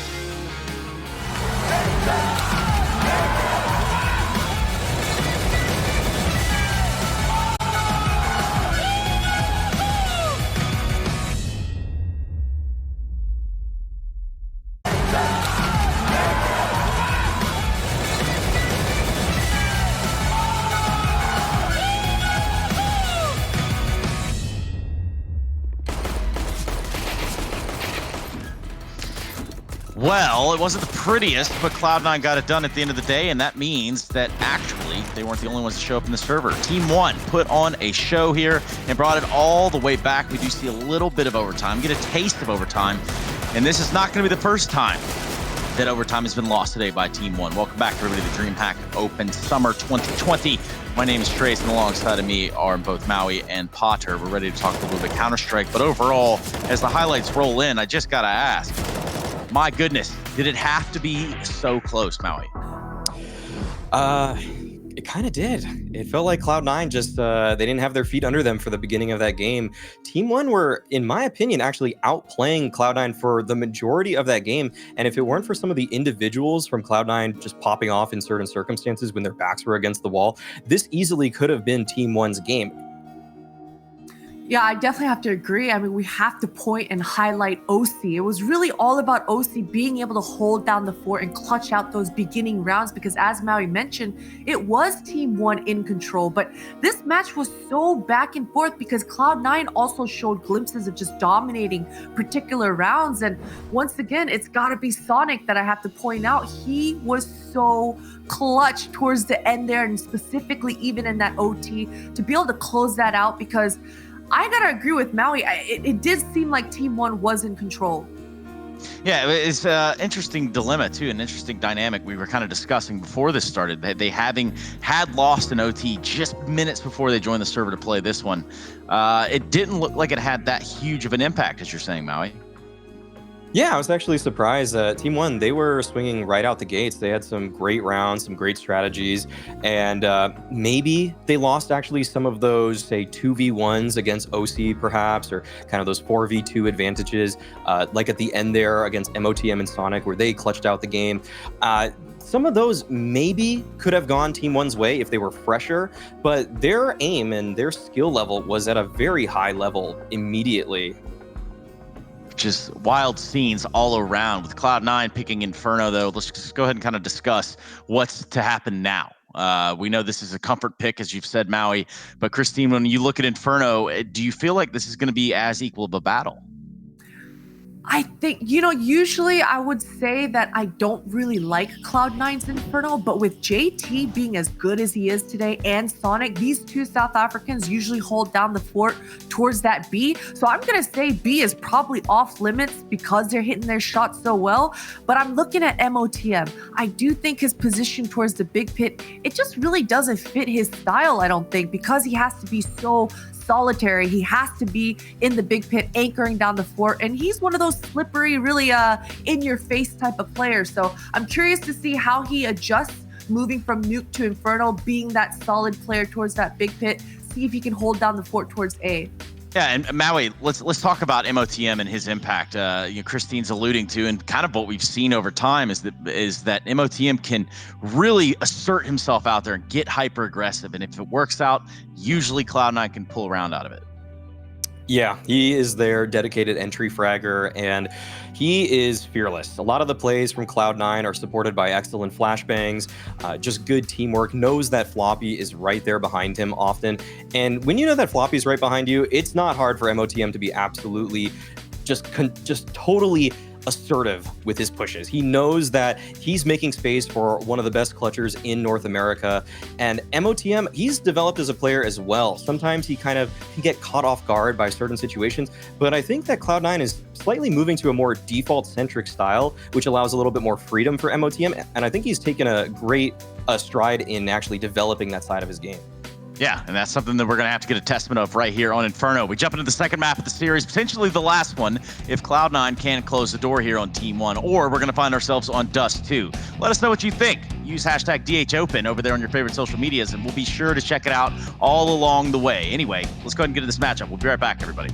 Well, it wasn't the prettiest, but Cloud9 got it done at the end of the day, and that means that actually they weren't the only ones to show up in the server. TeamOne put on a show here and brought it all the way back. We do see a little bit of overtime, get a taste of overtime, and this is not going to be the first time that overtime has been lost today by TeamOne. Welcome back, everybody, to DreamHack Open Summer 2020. My name is Trace, and alongside of me are both Maui and Potter. We're ready to talk a little bit Counter-Strike, but overall, as the highlights roll in, I just got to ask, my goodness, did it have to be so close, Maui? It kind of did. It felt like Cloud9 just, they didn't have their feet under them for the beginning of that game. TeamOne were, in my opinion, actually outplaying Cloud9 for the majority of that game. And if it weren't for some of the individuals from Cloud9 just popping off in certain circumstances when their backs were against the wall, this easily could have been TeamOne's game. Yeah, I definitely have to agree. I mean, we have to point and highlight OC. It was really all about OC being able to hold down the fort and clutch out those beginning rounds because, as Maui mentioned, it was TeamOne in control. But this match was so back and forth because Cloud9 also showed glimpses of just dominating particular rounds. And once again, it's got to be Sonic that I have to point out. He was so clutch towards the end there, and specifically even in that OT, to be able to close that out because I gotta agree with Maui. It did seem like TeamOne was in control. Yeah, it's an interesting dilemma too, an interesting dynamic we were kind of discussing before this started. They having had lost an OT just minutes before they joined the server to play this one. It didn't look like it had that huge of an impact, as you're saying, Maui. Yeah, I was actually surprised. TeamOne, they were swinging right out the gates. They had some great rounds, some great strategies, and maybe they lost actually some of those, say, 2v1s against OC perhaps, or kind of those 4v2 advantages, like at the end there against MOTM and Sonic, where they clutched out the game. Some of those maybe could have gone TeamOne's way if they were fresher, but their aim and their skill level was at a very high level immediately. Just wild scenes all around with Cloud9 picking Inferno, though. Let's just go ahead and kind of discuss what's to happen now. We know this is a comfort pick, as you've said, Maui. But Christine, when you look at Inferno, do you feel like this is going to be as equal of a battle? I think, usually I would say that I don't really like Cloud9's Inferno, but with JT being as good as he is today and Sonic, these two South Africans usually hold down the fort towards that B. So I'm going to say B is probably off limits because they're hitting their shots so well. But I'm looking at MOTM. I do think his position towards the big pit, it just really doesn't fit his style, I don't think, because he has to be so solitary. He has to be in the big pit anchoring down the fort, and he's one of those slippery, really in your face type of players. So I'm curious to see how he adjusts moving from Nuke to Inferno, being that solid player towards that big pit, see if he can hold down the fort towards A. Yeah, and Maui, let's talk about MOTM and his impact. Christine's alluding to, and kind of what we've seen over time is that MOTM can really assert himself out there and get hyper aggressive, and if it works out, usually Cloud9 can pull around out of it. Yeah, he is their dedicated entry fragger, and he is fearless. A lot of the plays from Cloud9 are supported by excellent flashbangs, just good teamwork, knows that Floppy is right there behind him often. And when you know that Floppy is right behind you, it's not hard for MOTM to be absolutely just totally assertive with his pushes. He knows that he's making space for one of the best clutchers in North America, and MOTM, he's developed as a player as well. Sometimes he kind of can get caught off guard by certain situations, but I think that Cloud9 is slightly moving to a more default-centric style, which allows a little bit more freedom for MOTM, and I think he's taken a great stride in actually developing that side of his game. Yeah, and that's something that we're going to have to get a testament of right here on Inferno. We jump into the second map of the series, potentially the last one, if Cloud9 can close the door here on TeamOne, or we're going to find ourselves on Dust 2. Let us know what you think. Use hashtag DHOpen over there on your favorite social medias, and we'll be sure to check it out all along the way. Anyway, let's go ahead and get into this matchup. We'll be right back, everybody.